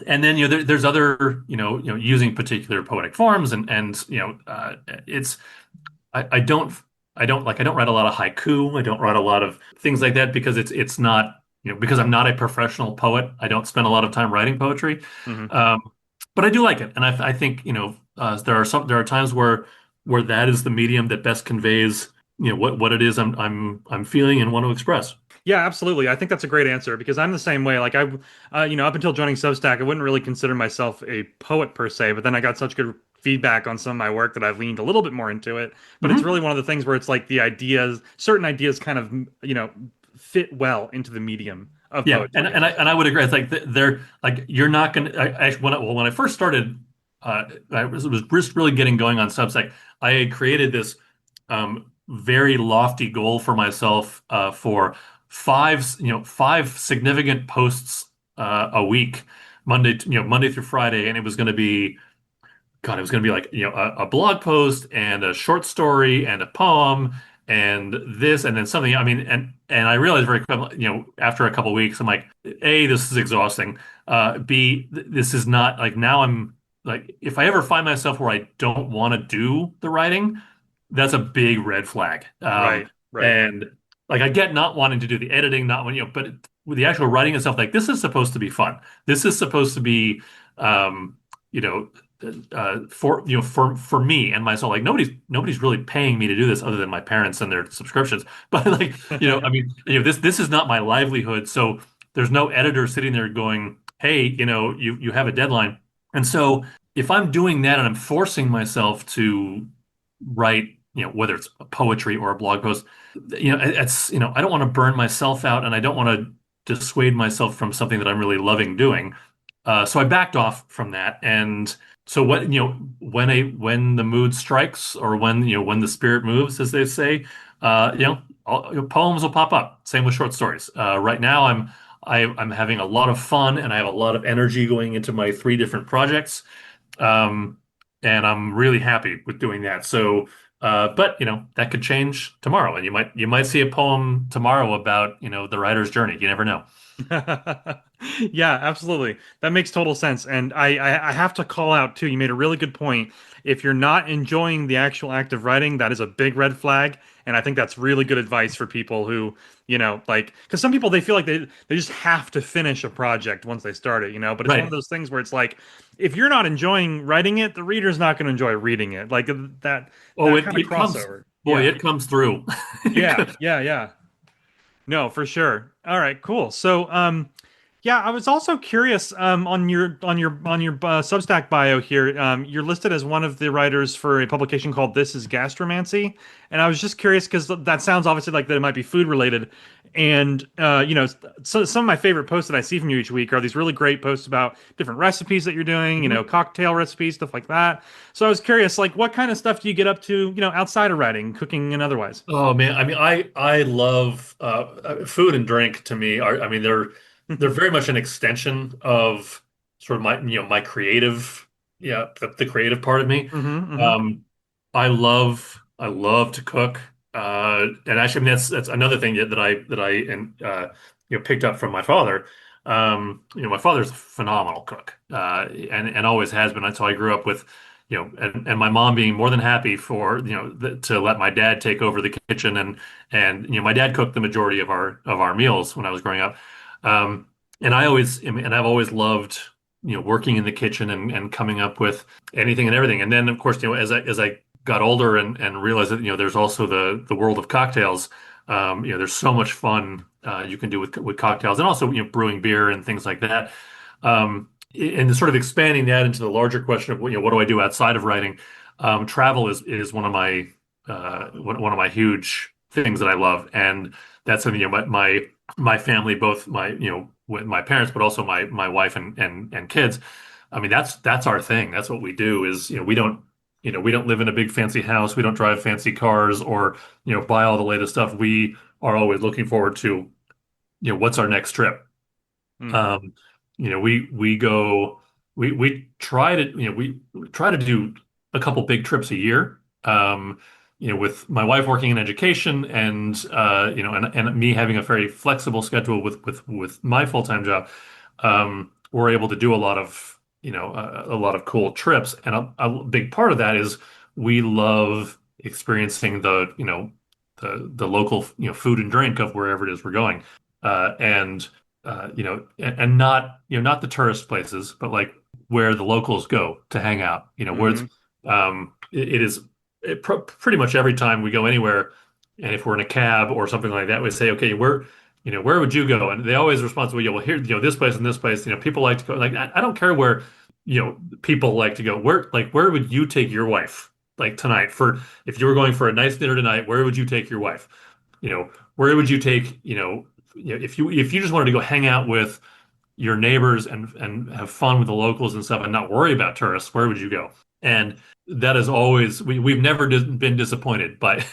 D: And then there's other using particular poetic forms and it's I don't I don't write a lot of haiku. I don't write a lot of things like that because it's not because I'm not a professional poet. I don't spend a lot of time writing poetry,
A: Hmm.
D: um, but I do like it, and I think there are times where that is the medium that best conveys what it is I'm feeling and want to express.
A: Yeah, absolutely. I think that's a great answer because I'm the same way. Like up until joining Substack, I wouldn't really consider myself a poet per se, but then I got such good feedback on some of my work that I've leaned a little bit more into it. But it's
D: Hmm.
A: really one of the things where it's like the ideas, certain ideas kind of, fit well into the medium of
D: Yeah, and
A: poetry.
D: and I would agree. It's like they're like you're not gonna. When I first started, I was just really getting going on Substack. I had created this very lofty goal for myself for five significant posts a week, Monday through Friday, and it was going to be God, it was going to be like, a blog post and a short story and a poem and this and then something. I mean, and I realized very quickly, after a couple of weeks, I'm like, A, this is exhausting. B, this is not like now I'm like, if I ever find myself where I don't want to do the writing, that's a big red flag.
A: Right, right.
D: And like I get not wanting to do the editing, not when, but with the actual writing itself, like this is supposed to be fun. This is supposed to be, um, you know, for me and myself, like nobody's really paying me to do this other than my parents and their subscriptions. But like, I mean, this is not my livelihood. So there's no editor sitting there going, hey, you have a deadline. And so if I'm doing that and I'm forcing myself to write, whether it's poetry or a blog post, it's, I don't want to burn myself out and I don't want to dissuade myself from something that I'm really loving doing. So I backed off from that. And so when the mood strikes or when the spirit moves, as they say, poems will pop up. Same with short stories. Right now I'm having a lot of fun and I have a lot of energy going into my three different projects. Um, and I'm really happy with doing that. So, but that could change tomorrow, and you might see a poem tomorrow about the writer's journey. You never know.
A: Yeah, absolutely. That makes total sense. And I have to call out too, you made a really good point. If you're not enjoying the actual act of writing, that is a big red flag. And I think that's really good advice for people who, like, because some people they feel like they just have to finish a project once they start it, but it's one of
D: Right.
A: those things where it's like, if you're not enjoying writing it, the reader's not going to enjoy reading it. Like that
D: Oh,
A: that
D: it
A: kind of
D: it comes,
A: crossover.
D: boy,
A: Yeah.
D: it comes through.
A: Yeah. Yeah. Yeah. No, for sure. All right, cool. So, Yeah, I was also curious on your Substack bio here. You're listed as one of the writers for a publication called "This Is Gastromancy," and I was just curious because that sounds obviously like that it might be food related. And so some of my favorite posts that I see from you each week are these really great posts about different recipes that you're doing, cocktail recipes, stuff like that. So I was curious, like, what kind of stuff do you get up to, outside of writing, cooking, and otherwise?
D: Oh man, I mean, I love food and drink. To me, are I mean, they're very much an extension of sort of my my creative, yeah, the creative part of me.
A: Mm-hmm.
D: Um, I love to cook, and actually, I mean, that's another thing that I and picked up from my father. My father's a phenomenal cook, and always has been. So I grew up with and my mom being more than happy for, to let my dad take over the kitchen, and my dad cooked the majority of our meals when I was growing up. Um, and I've always loved, working in the kitchen and coming up with anything and everything. And then of course, as I got older and realized that, there's also the world of cocktails. There's so much fun you can do with cocktails, and also, brewing beer and things like that. And sort of expanding that into the larger question of, what do I do outside of writing? Travel is one of my huge things that I love, and that's something, my family, both with my parents, but also my wife and kids. I mean, that's our thing. That's what we do. Is we don't live in a big fancy house. We don't drive fancy cars or buy all the latest stuff. We are always looking forward to, what's our next trip.
A: Mm-hmm.
D: Um, we go we try to we try to do a couple big trips a year. With my wife working in education, and me having a very flexible schedule with my full-time job, we're able to do a lot of cool trips. And a big part of that is we love experiencing the local food and drink of wherever it is we're going. And and not the tourist places, but like where the locals go to hang out. Where
A: Mm-hmm.
D: it is pretty much every time we go anywhere, and if we're in a cab or something like that, we say, okay, where would you go? And they always respond to, well, here, this place and this place. People like to go. Like, I don't care where, people like to go. Where would you take your wife? Like tonight, for if you were going for a nice dinner tonight, where would you take your wife? Where would you take, if you just wanted to go hang out with your neighbors and have fun with the locals and stuff and not worry about tourists, where would you go? And that is always, we've never been disappointed by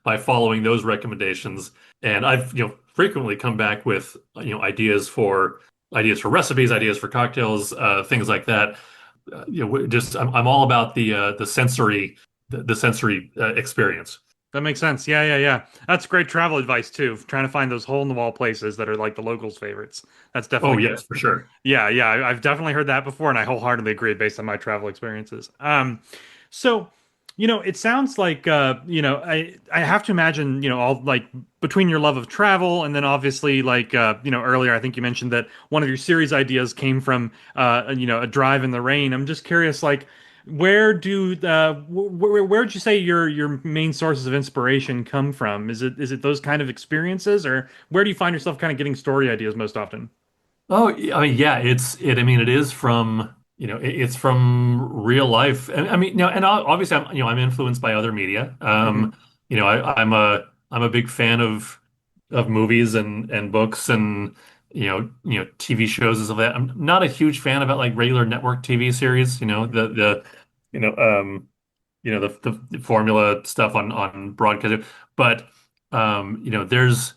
D: by following those recommendations. And I've frequently come back with ideas for recipes, ideas for cocktails, things like that. Just I'm all about the sensory experience.
A: That makes sense. Yeah, yeah, yeah. That's great travel advice too. Trying to find those hole in the wall places that are like the locals' favorites. That's
D: Oh
A: definitely good.
D: yes, for sure.
A: Yeah, yeah. I've definitely heard that before, and I wholeheartedly agree based on my travel experiences. So, it sounds like I have to imagine, all like between your love of travel and then obviously like earlier I think you mentioned that one of your series ideas came from a drive in the rain. I'm just curious, like where'd you say your main sources of inspiration come from? Is it those kind of experiences, or where do you find yourself kind of getting story ideas most often?
D: Oh, I mean, yeah, I mean, it is from, it's from real life. And I mean, and obviously I'm influenced by other media.
A: Hmm.
D: I'm a big fan of movies and books and, TV shows and stuff like that. I'm not a huge fan about like regular network TV series, you know, um, the formula stuff on broadcast. But, there's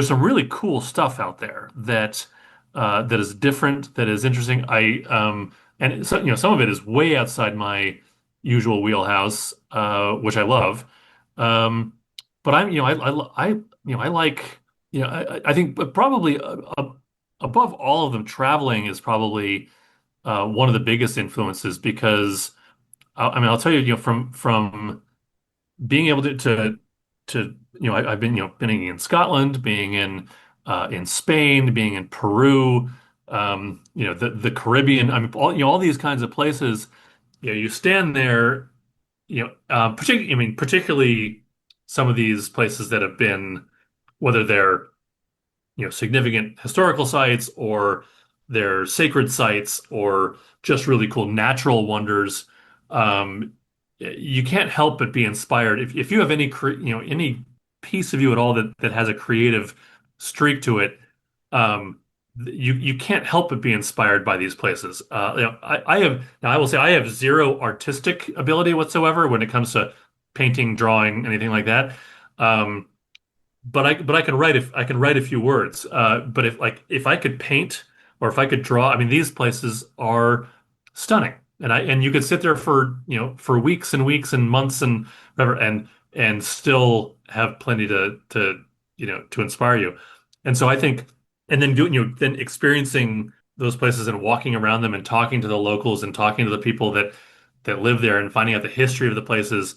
D: some really cool stuff out there that is different, that is interesting. And so, some of it is way outside my usual wheelhouse, which I love. Um, but I like, I think, but probably above all of them, traveling is probably one of the biggest influences because I mean, I'll tell you, from being able to I've been been in Scotland, being in Spain, being in Peru, the Caribbean. I mean, all these kinds of places. You stand there, particularly some of these places that have been, whether they're significant historical sites, or they're sacred sites, or just really cool natural wonders. Um, you can't help but be inspired if you have any piece of you at all that has a creative streak to it. You can't help but be inspired by these places. I have now I will say I have zero artistic ability whatsoever when it comes to painting, drawing, anything like that. Um, but I can write if I can write a few words. But if I could paint or if I could draw, I mean these places are stunning, and you could sit there for for weeks and weeks and months and whatever, and still have plenty to inspire you. And so I think, and then doing then experiencing those places and walking around them and talking to the locals and talking to the people that live there and finding out the history of the places.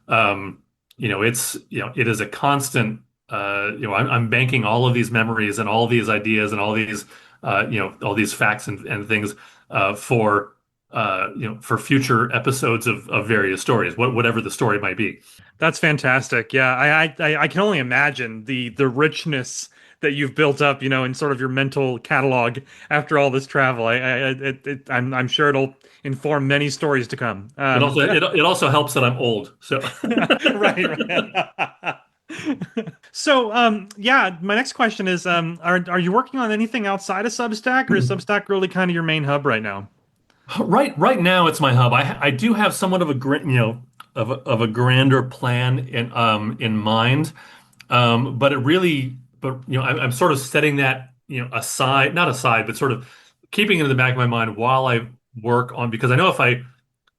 D: Um, it is a constant I'm banking all of these memories and all these ideas and all these all these facts and things for for future episodes of various stories, whatever the story might be.
A: That's fantastic. Yeah, I can only imagine the richness that you've built up, in sort of your mental catalog after all this travel. I'm sure it'll inform many stories to come.
D: It also helps that I'm old. So
A: Right, right. So, yeah, my next question is, are you working on anything outside of Substack, or is Substack really kind of your main hub right now?
D: right now it's my hub. I do have somewhat of a of a grander plan in mind. But it really, but I'm sort of setting that aside, not aside, but sort of keeping it in the back of my mind while I work on, because I know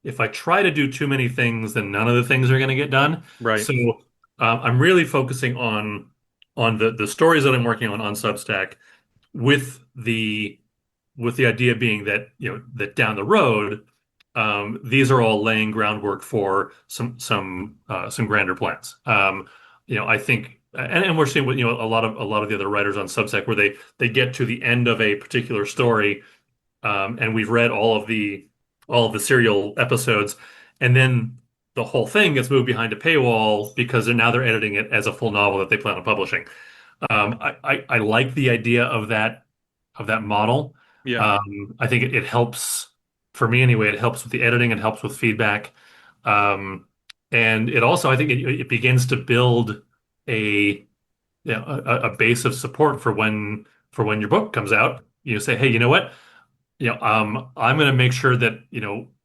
D: if I try to do too many things, then none of the things are going to get done.
A: Right.
D: So I'm really focusing on the stories that I'm working on Substack, with the idea being that that down the road, these are all laying groundwork for some grander plans. I think, and we're seeing with a lot of the other writers on Substack where they get to the end of a particular story, and we've read all of the serial episodes, and then the whole thing gets moved behind a paywall because they're editing it as a full novel that they plan on publishing. I like the idea of that model.
A: Yeah.
D: I think it helps for me anyway. It helps with the editing. It helps with feedback, and it also I think it begins to build a a base of support for when your book comes out. You say, hey, you know what? I'm going to make sure that,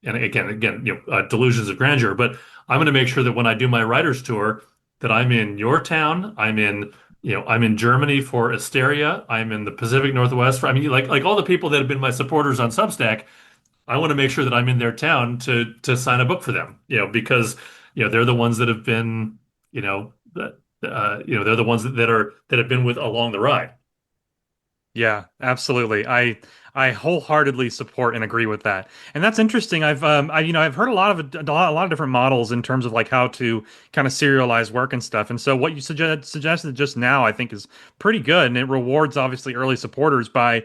D: and again, delusions of grandeur, but I'm going to make sure that when I do my writer's tour, that I'm in your town, I'm in Germany for Asteria, I'm in the Pacific Northwest for, I mean, like all the people that have been my supporters on Substack, I want to make sure that I'm in their town to sign a book for them, because, they're the ones that have been, they're the ones that have been with along the ride.
A: Yeah, absolutely. I wholeheartedly support and agree with that. And that's interesting. I've heard a lot of different models in terms of like how to kind of serialize work and stuff. And so what you suggested just now, I think is pretty good, and it rewards obviously early supporters by,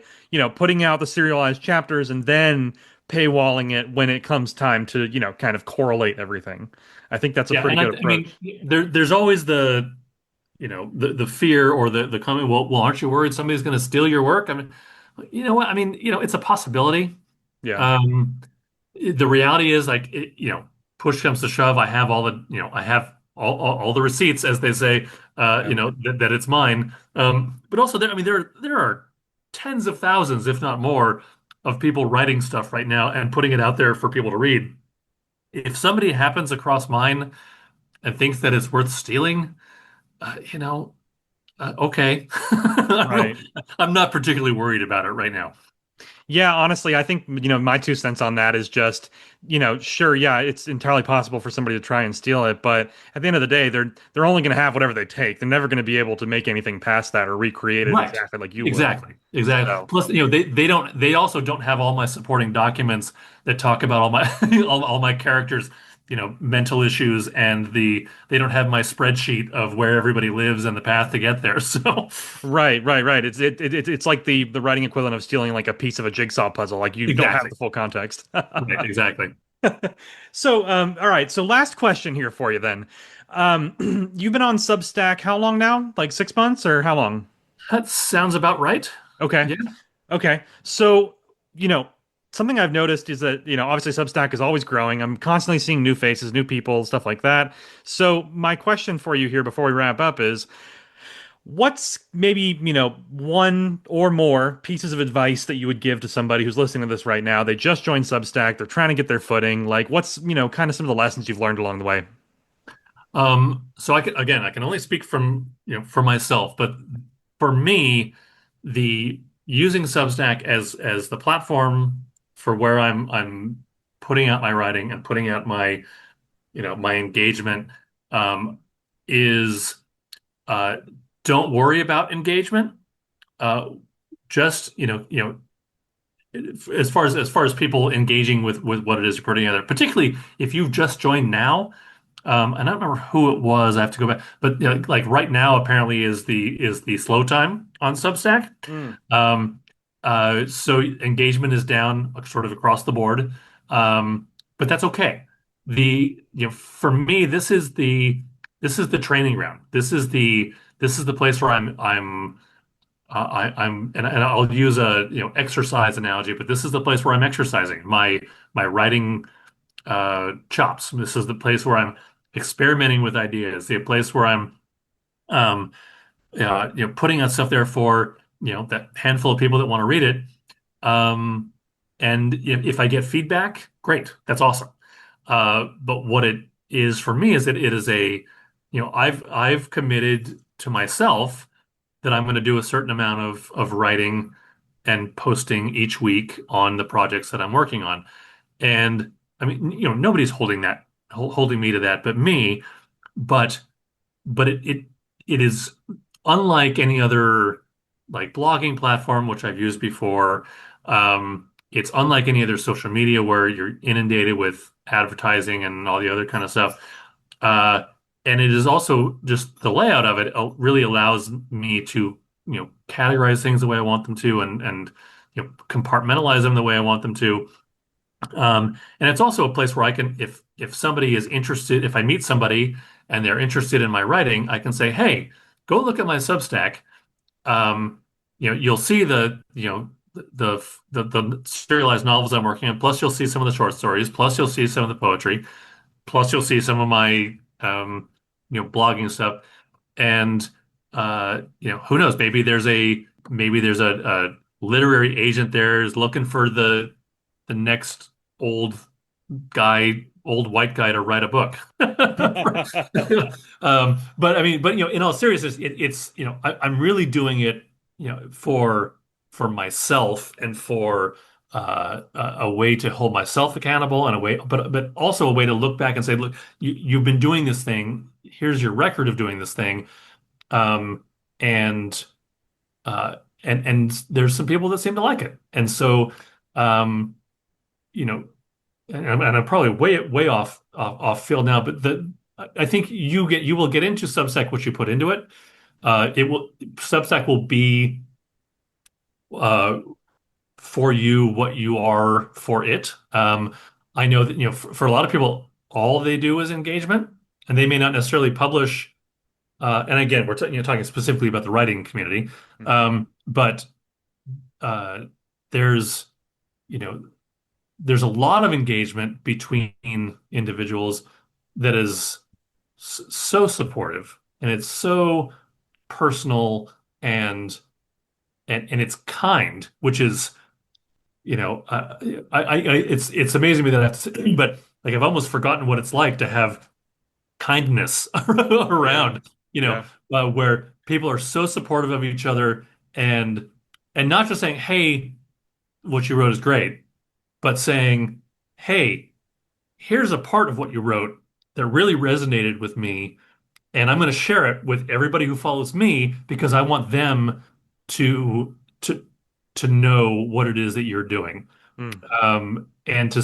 A: putting out the serialized chapters and then paywalling it when it comes time to, kind of correlate everything. I think that's a
D: Yeah,
A: pretty
D: and
A: good
D: I mean,
A: approach.
D: there's always the fear or the comment, well, aren't you worried somebody's going to steal your work? I mean, you know what? I mean, it's a possibility.
A: Yeah.
D: Um, the reality is, like, push comes to shove, I have all the receipts, as they say,
A: Yeah.
D: that it's mine. But also I mean, there are tens of thousands, if not more, of people writing stuff right now and putting it out there for people to read. If somebody happens across mine and thinks that it's worth stealing, uh, you know, okay.
A: Right.
D: I'm not particularly worried about it right now.
A: Yeah, honestly, I think, my 2 cents on that is just, sure, yeah, it's entirely possible for somebody to try and steal it, but at the end of the day, they're only going to have whatever they take. They're never going to be able to make anything past that or recreate it
D: Right.
A: exactly like you would.
D: Exactly. Exactly.
A: So,
D: Plus, they also don't have all my supporting documents that talk about all my all my characters, mental issues, and they don't have my spreadsheet of where everybody lives and the path to get there. So
A: right, right, right. It's like the writing equivalent of stealing like a piece of a jigsaw puzzle. Like you don't have
D: exactly.
A: the full context.
D: Right, exactly.
A: So, all right. So, last question here for you then. You've been on Substack how long now? Like 6 months or how long?
D: That sounds about right.
A: Okay.
D: Yeah.
A: Okay. So, you know, something I've noticed is that, obviously Substack is always growing. I'm constantly seeing new faces, new people, stuff like that. So, my question for you here before we wrap up is what's maybe, one or more pieces of advice that you would give to somebody who's listening to this right now? They just joined Substack, they're trying to get their footing. Like, what's, kind of some of the lessons you've learned along the way?
D: So I can only speak from, for myself, but for me, the using Substack as the platform for where I'm putting out my writing and putting out my, my engagement, um, is uh, don't worry about engagement. Uh, just, as far as people engaging with what it is you're putting together, particularly if you've just joined now. I don't remember who it was. I have to go back, but like right now, apparently is the slow time on Substack.
A: Mm.
D: Um, so engagement is down sort of across the board, but that's okay. For me, this is the training ground. This is the place where and I'll use a exercise analogy, but this is the place where I'm exercising my writing chops. This is the place where I'm experimenting with ideas, the place where I'm um, putting out stuff there for that handful of people that want to read it. Um, and if I get feedback, great, that's awesome. But what it is for me is that it is I've committed to myself that I'm going to do a certain amount of writing and posting each week on the projects that I'm working on. And I mean, nobody's holding me to that but me. But it is unlike any other like blogging platform which I've used before. It's unlike any other social media where you're inundated with advertising and all the other kind of stuff. Uh, and it is also just the layout of it really allows me to, categorize things the way I want them to and compartmentalize them the way I want them to. And it's also a place where I can, if somebody is interested, if I meet somebody and they're interested in my writing, I can say, "Hey, go look at my Substack. You'll see the serialized novels I'm working on. Plus, you'll see some of the short stories. Plus, you'll see some of the poetry. Plus, you'll see some of my blogging stuff. And who knows? Maybe there's a literary agent there is looking for the next old old white guy to write a book. But I mean, in all seriousness, it's I'm really doing it, for myself and for a way to hold myself accountable and a way, but also a way to look back and say, look, you've been doing this thing. Here's your record of doing this thing. Um, and and there's some people that seem to like it, and so um, you know and I'm probably way off field now, but I think you will get into Substack what you put into it. Substack will be uh, for you what you are for it. I know that for a lot of people, all they do is engagement, and they may not necessarily publish. And again, we're talking specifically about the writing community, but uh, there's you know there's a lot of engagement between individuals that is so supportive and it's so personal and it's kind, which is it's amazing to me that I have to say, but like I've almost forgotten what it's like to have kindness
A: Yeah.
D: around,
A: Yeah.
D: where people are so supportive of each other and and not just saying, "Hey, what you wrote is great," but saying, "Hey, here's a part of what you wrote that really resonated with me, and I'm going to share it with everybody who follows me because I want them to to to know what it is that you're doing."
A: Mm.
D: And to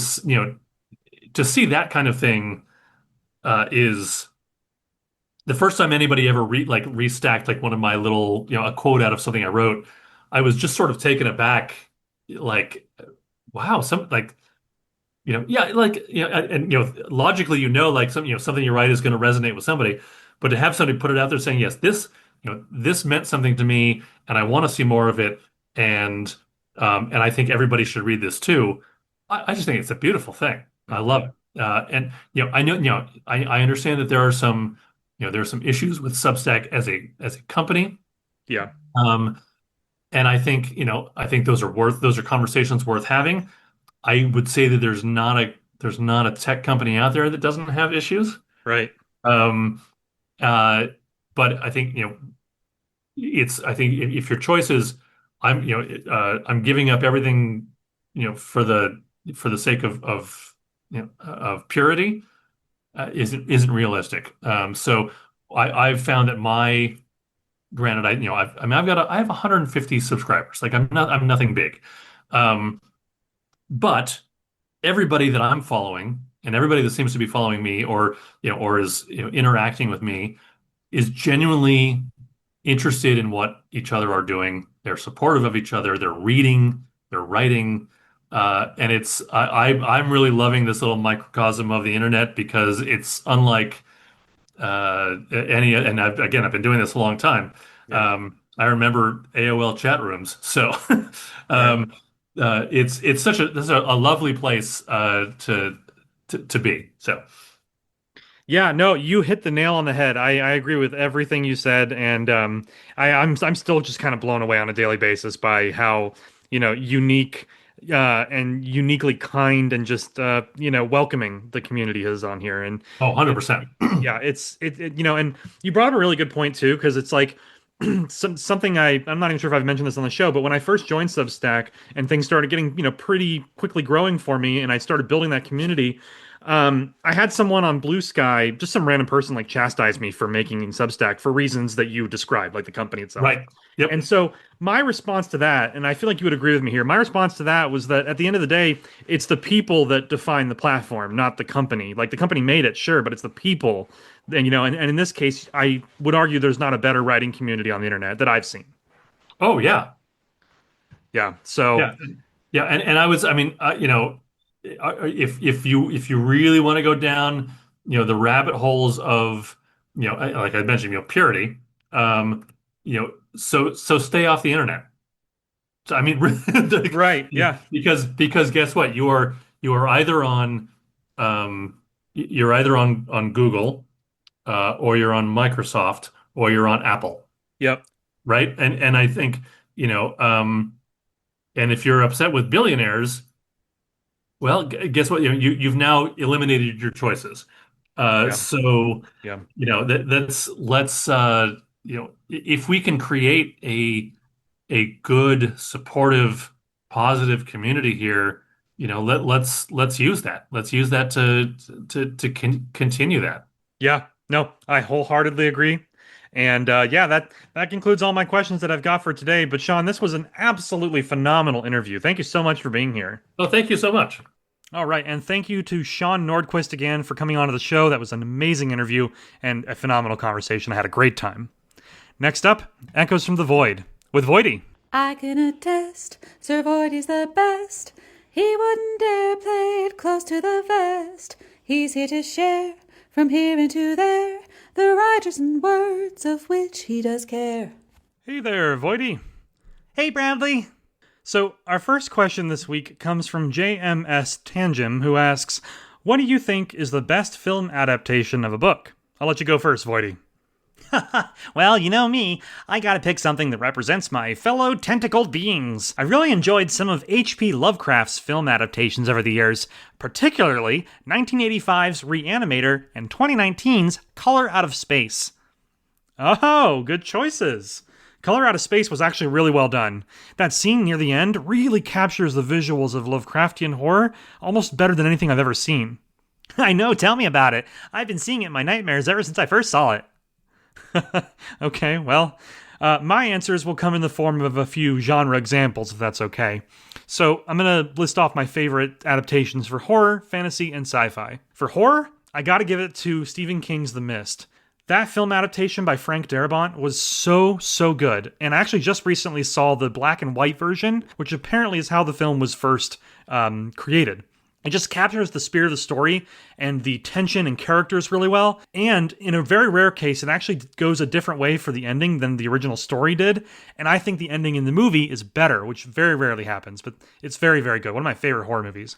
D: see that kind of thing is the first time anybody ever restacked like one of my little, a quote out of something I wrote. I was just sort of taken aback, like, wow, yeah, like, and logically, like something you write is going to resonate with somebody, but to have somebody put it out there saying, yes, this meant something to me, and I want to see more of it, and and I think everybody should read this too. I just think it's a beautiful thing. I love it. And I know, I understand that there are some, there are some issues with Substack as a company.
A: Yeah.
D: Um, and I think those are conversations worth having. I would say that there's not a tech company out there that doesn't have issues.
A: Right.
D: Um, uh, but I think, I think if your choice is I'm giving up everything, for the sake of purity, isn't realistic. So I've found that granted, I have 150 subscribers. Like I'm nothing big. Um, but everybody that I'm following and everybody that seems to be following me or is, interacting with me is genuinely interested in what each other are doing. They're supportive of each other. They're reading, they're writing. And I'm really loving this little microcosm of the internet because it's unlike and I've been doing this a long time.
A: Yeah.
D: I remember AOL chat rooms. So
A: Right.
D: um, this is a lovely place to be. So
A: Yeah, no, you hit the nail on the head. I agree with everything you said, and I'm still just kind of blown away on a daily basis by how unique and uniquely kind and just welcoming the community is on here. And
D: 100%.
A: yeah, and you brought up a really good point too, because it's like something I'm not even sure if I've mentioned this on the show, but when I first joined Substack and things started getting pretty quickly growing for me, and I started building that community. I had someone on Blue Sky, just some random person, like chastise me for making Substack for reasons that you described, like the company itself.
D: Right. Yep.
A: And so my response to that, and I feel like you would agree with me here, my response to that was that at the end of the day, it's the people that define the platform, not the company. Like the company made it, sure, but it's the people. And in this case, I would argue there's not a better writing community on the internet that I've seen.
D: Oh yeah.
A: Yeah. So
D: Yeah. Yeah. And I mean, if you really want to go down, the rabbit holes of, like I mentioned, purity, so stay off the internet. So, I mean, like,
A: right, yeah,
D: because guess what? You are um, either on Google, or you're on Microsoft, or you're on Apple,
A: yep,
D: right? And I think, and if you're upset with billionaires, well, guess what? You've now eliminated your choices.
A: yeah,
D: So
A: yeah,
D: let's if we can create a good, supportive, positive community here, let's use that. Let's use that to continue that.
A: yeah. No, I wholeheartedly agree. And yeah, that concludes all my questions that I've got for today. But Sean, this was an absolutely phenomenal interview. Thank you so much for being here.
D: Oh, thank you so much.
A: All right, and thank you to Sean Nordquist again for coming onto the show. That was an amazing interview and a phenomenal conversation. I had a great time. Next up, Echoes from the Void with Voidy.
E: I can attest, Sir Voidy's the best. He wouldn't dare play it close to the vest. He's here to share, from here into there, the writers and words of which he does care.
A: Hey there, Voidy.
F: Hey, Bradley.
A: So, our first question this week comes from JMS Tangem, who asks, what do you think is the best film adaptation of a book? I'll let you go first, Voidy.
F: Well, you know me, I gotta pick something that represents my fellow tentacled beings. I really enjoyed some of H.P. Lovecraft's film adaptations over the years, particularly 1985's Reanimator and 2019's Color Out of Space.
A: Oh, good choices. Color Out of Space was actually really well done. That scene near the end really captures the visuals of Lovecraftian horror almost better than anything I've ever seen.
F: I know, tell me about it. I've been seeing it in my nightmares ever since I first saw it.
A: Okay, well, my answers will come in the form of a few genre examples, if that's okay. So I'm going to list off my favorite adaptations for horror, fantasy, and sci-fi. For horror, I got to give it to Stephen King's The Mist. That film adaptation by Frank Darabont was so good, and I actually just recently saw the black and white version, which apparently is how the film was first created. It just captures the spirit of the story and the tension and characters really well. And in a very rare case, it actually goes a different way for the ending than the original story did. And I think the ending in the movie is better, which very rarely happens, but it's very, very good. One of my favorite horror movies.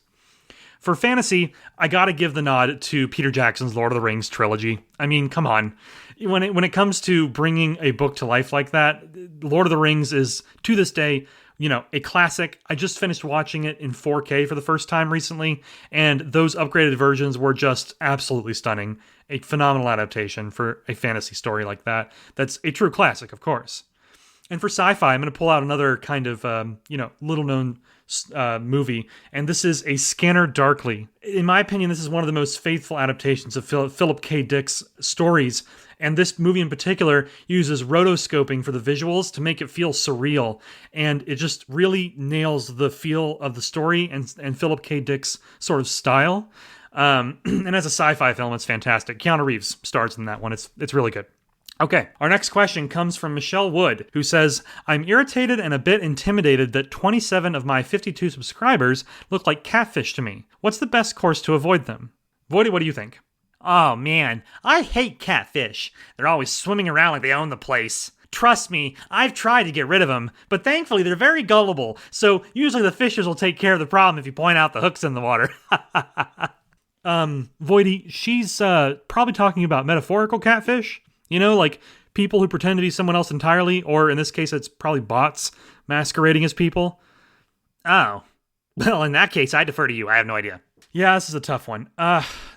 A: For fantasy, I gotta give the nod to Peter Jackson's Lord of the Rings trilogy. I mean, come on. When it comes to bringing a book to life like that, Lord of the Rings is, to this day, a classic. I just finished watching it in 4K for the first time recently, and those upgraded versions were just absolutely stunning. A phenomenal adaptation for a fantasy story like that. That's a true classic, of course. And for sci-fi, I'm going to pull out another kind of, little-known movie, and this is A Scanner Darkly. In my opinion, this is one of the most faithful adaptations of Philip K. Dick's stories, and this movie in particular uses rotoscoping for the visuals to make it feel surreal, and it just really nails the feel of the story and Philip K. Dick's sort of style. And as a sci-fi film, it's fantastic. Keanu Reeves stars in that one. It's really good. Okay, our next question comes from Michelle Wood, who says, I'm irritated and a bit intimidated that 27 of my 52 subscribers look like catfish to me. What's the best course to avoid them? Voidy, what do you think?
F: Oh man, I hate catfish. They're always swimming around like they own the place. Trust me, I've tried to get rid of them, but thankfully they're very gullible, so usually the fishers will take care of the problem if you point out the hooks in the water.
A: Voidy, she's probably talking about metaphorical catfish. Like people who pretend to be someone else entirely, or in this case, it's probably bots masquerading as people.
F: Oh. Well, in that case, I defer to you. I have no idea.
A: Yeah, this is a tough one.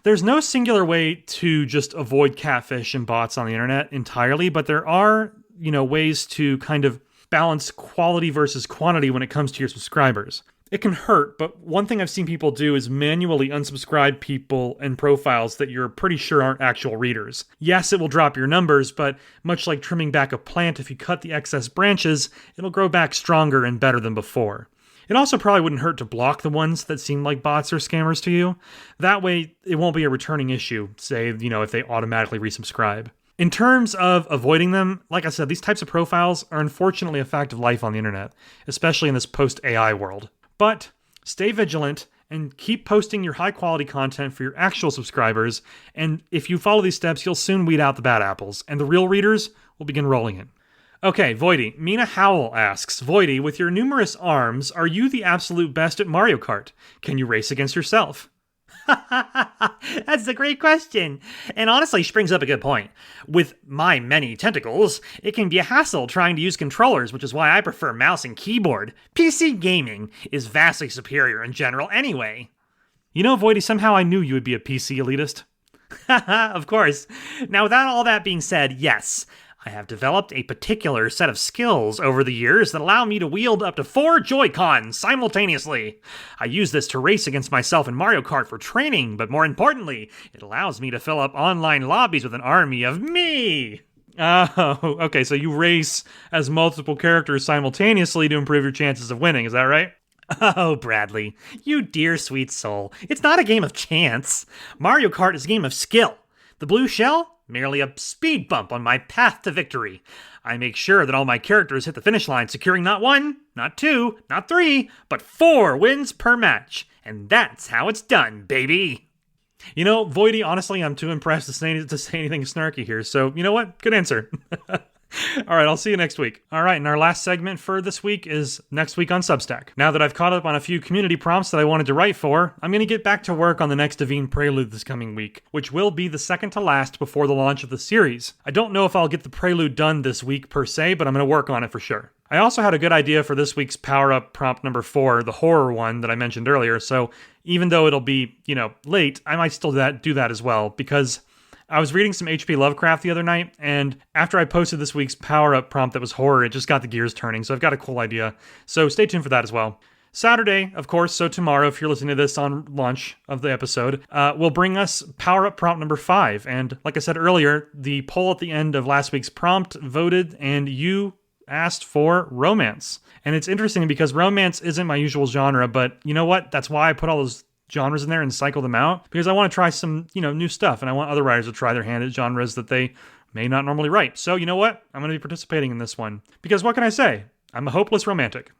A: There's no singular way to just avoid catfish and bots on the internet entirely, but there are, ways to kind of balance quality versus quantity when it comes to your subscribers. It can hurt, but one thing I've seen people do is manually unsubscribe people and profiles that you're pretty sure aren't actual readers. Yes, it will drop your numbers, but much like trimming back a plant, if you cut the excess branches, it'll grow back stronger and better than before. It also probably wouldn't hurt to block the ones that seem like bots or scammers to you. That way, it won't be a returning issue, say, if they automatically resubscribe. In terms of avoiding them, like I said, these types of profiles are unfortunately a fact of life on the internet, especially in this post-AI world. But stay vigilant and keep posting your high-quality content for your actual subscribers, and if you follow these steps, you'll soon weed out the bad apples, and the real readers will begin rolling in. Okay, Voidy. Mina Howell asks, Voidy, with your numerous arms, are you the absolute best at Mario Kart? Can you race against yourself?
F: That's a great question. And honestly, she brings up a good point. With my many tentacles, it can be a hassle trying to use controllers, which is why I prefer mouse and keyboard. PC gaming is vastly superior in general anyway.
A: Voidy, somehow I knew you would be a PC elitist.
F: Of course. Now, without all that being said, yes, I have developed a particular set of skills over the years that allow me to wield up to 4 Joy-Cons simultaneously. I use this to race against myself in Mario Kart for training, but more importantly, it allows me to fill up online lobbies with an army of me.
A: Oh, okay, so you race as multiple characters simultaneously to improve your chances of winning, is that right?
F: Oh, Bradley, you dear sweet soul. It's not a game of chance. Mario Kart is a game of skill. The blue shell? Merely a speed bump on my path to victory. I make sure that all my characters hit the finish line, securing not 1, not 2, not 3, but 4 wins per match. And that's how it's done, baby.
A: Voidy, honestly, I'm too impressed to say anything snarky here, so you know what? Good answer. All right, I'll see you next week. All right, and our last segment for this week is Next Week on Substack. Now that I've caught up on a few community prompts that I wanted to write for, I'm going to get back to work on the next Devine Prelude this coming week, which will be the second to last before the launch of the series. I don't know if I'll get the Prelude done this week per se, but I'm going to work on it for sure. I also had a good idea for this week's power-up prompt number 4, the horror one that I mentioned earlier, so even though it'll be, late, I might still do that as well, because I was reading some H.P. Lovecraft the other night, and after I posted this week's power-up prompt that was horror, it just got the gears turning, so I've got a cool idea. So stay tuned for that as well. Saturday, of course, so tomorrow, if you're listening to this on launch of the episode, will bring us power-up prompt number 5. And like I said earlier, the poll at the end of last week's prompt voted, and you asked for romance. And it's interesting because romance isn't my usual genre, but you know what? That's why I put all those genres in there and cycle them out, because I want to try some, new stuff, and I want other writers to try their hand at genres that they may not normally write. So you know what? I'm going to be participating in this one, because what can I say? I'm a hopeless romantic.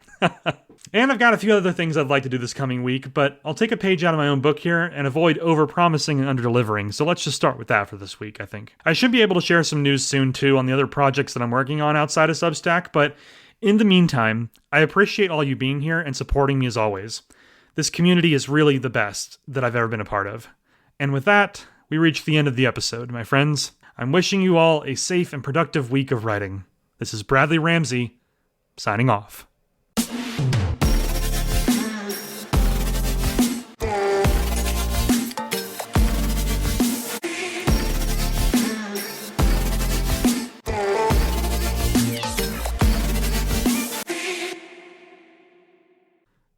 A: And I've got a few other things I'd like to do this coming week, but I'll take a page out of my own book here and avoid over-promising and under-delivering, so let's just start with that for this week, I think. I should be able to share some news soon, too, on the other projects that I'm working on outside of Substack, but in the meantime, I appreciate all you being here and supporting me as always. This community is really the best that I've ever been a part of. And with that, we reach the end of the episode, my friends. I'm wishing you all a safe and productive week of writing. This is Bradley Ramsey, signing off.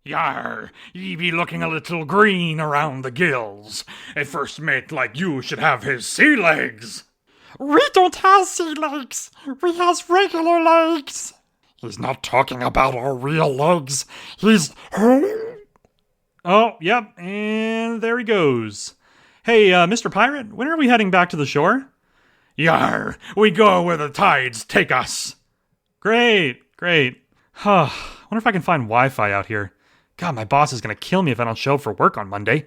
C: Yar, ye be looking a little green around the gills. A first mate like you should have his sea legs.
B: We don't have sea legs. We has regular legs. He's not talking about our real legs. He's...
A: Oh, yep, and there he goes. Hey, Mr. Pirate, when are we heading back to the shore?
C: Yar, we go where the tides take us.
A: Great. Wonder if I can find Wi-Fi out here. God, my boss is gonna kill me if I don't show up for work on Monday.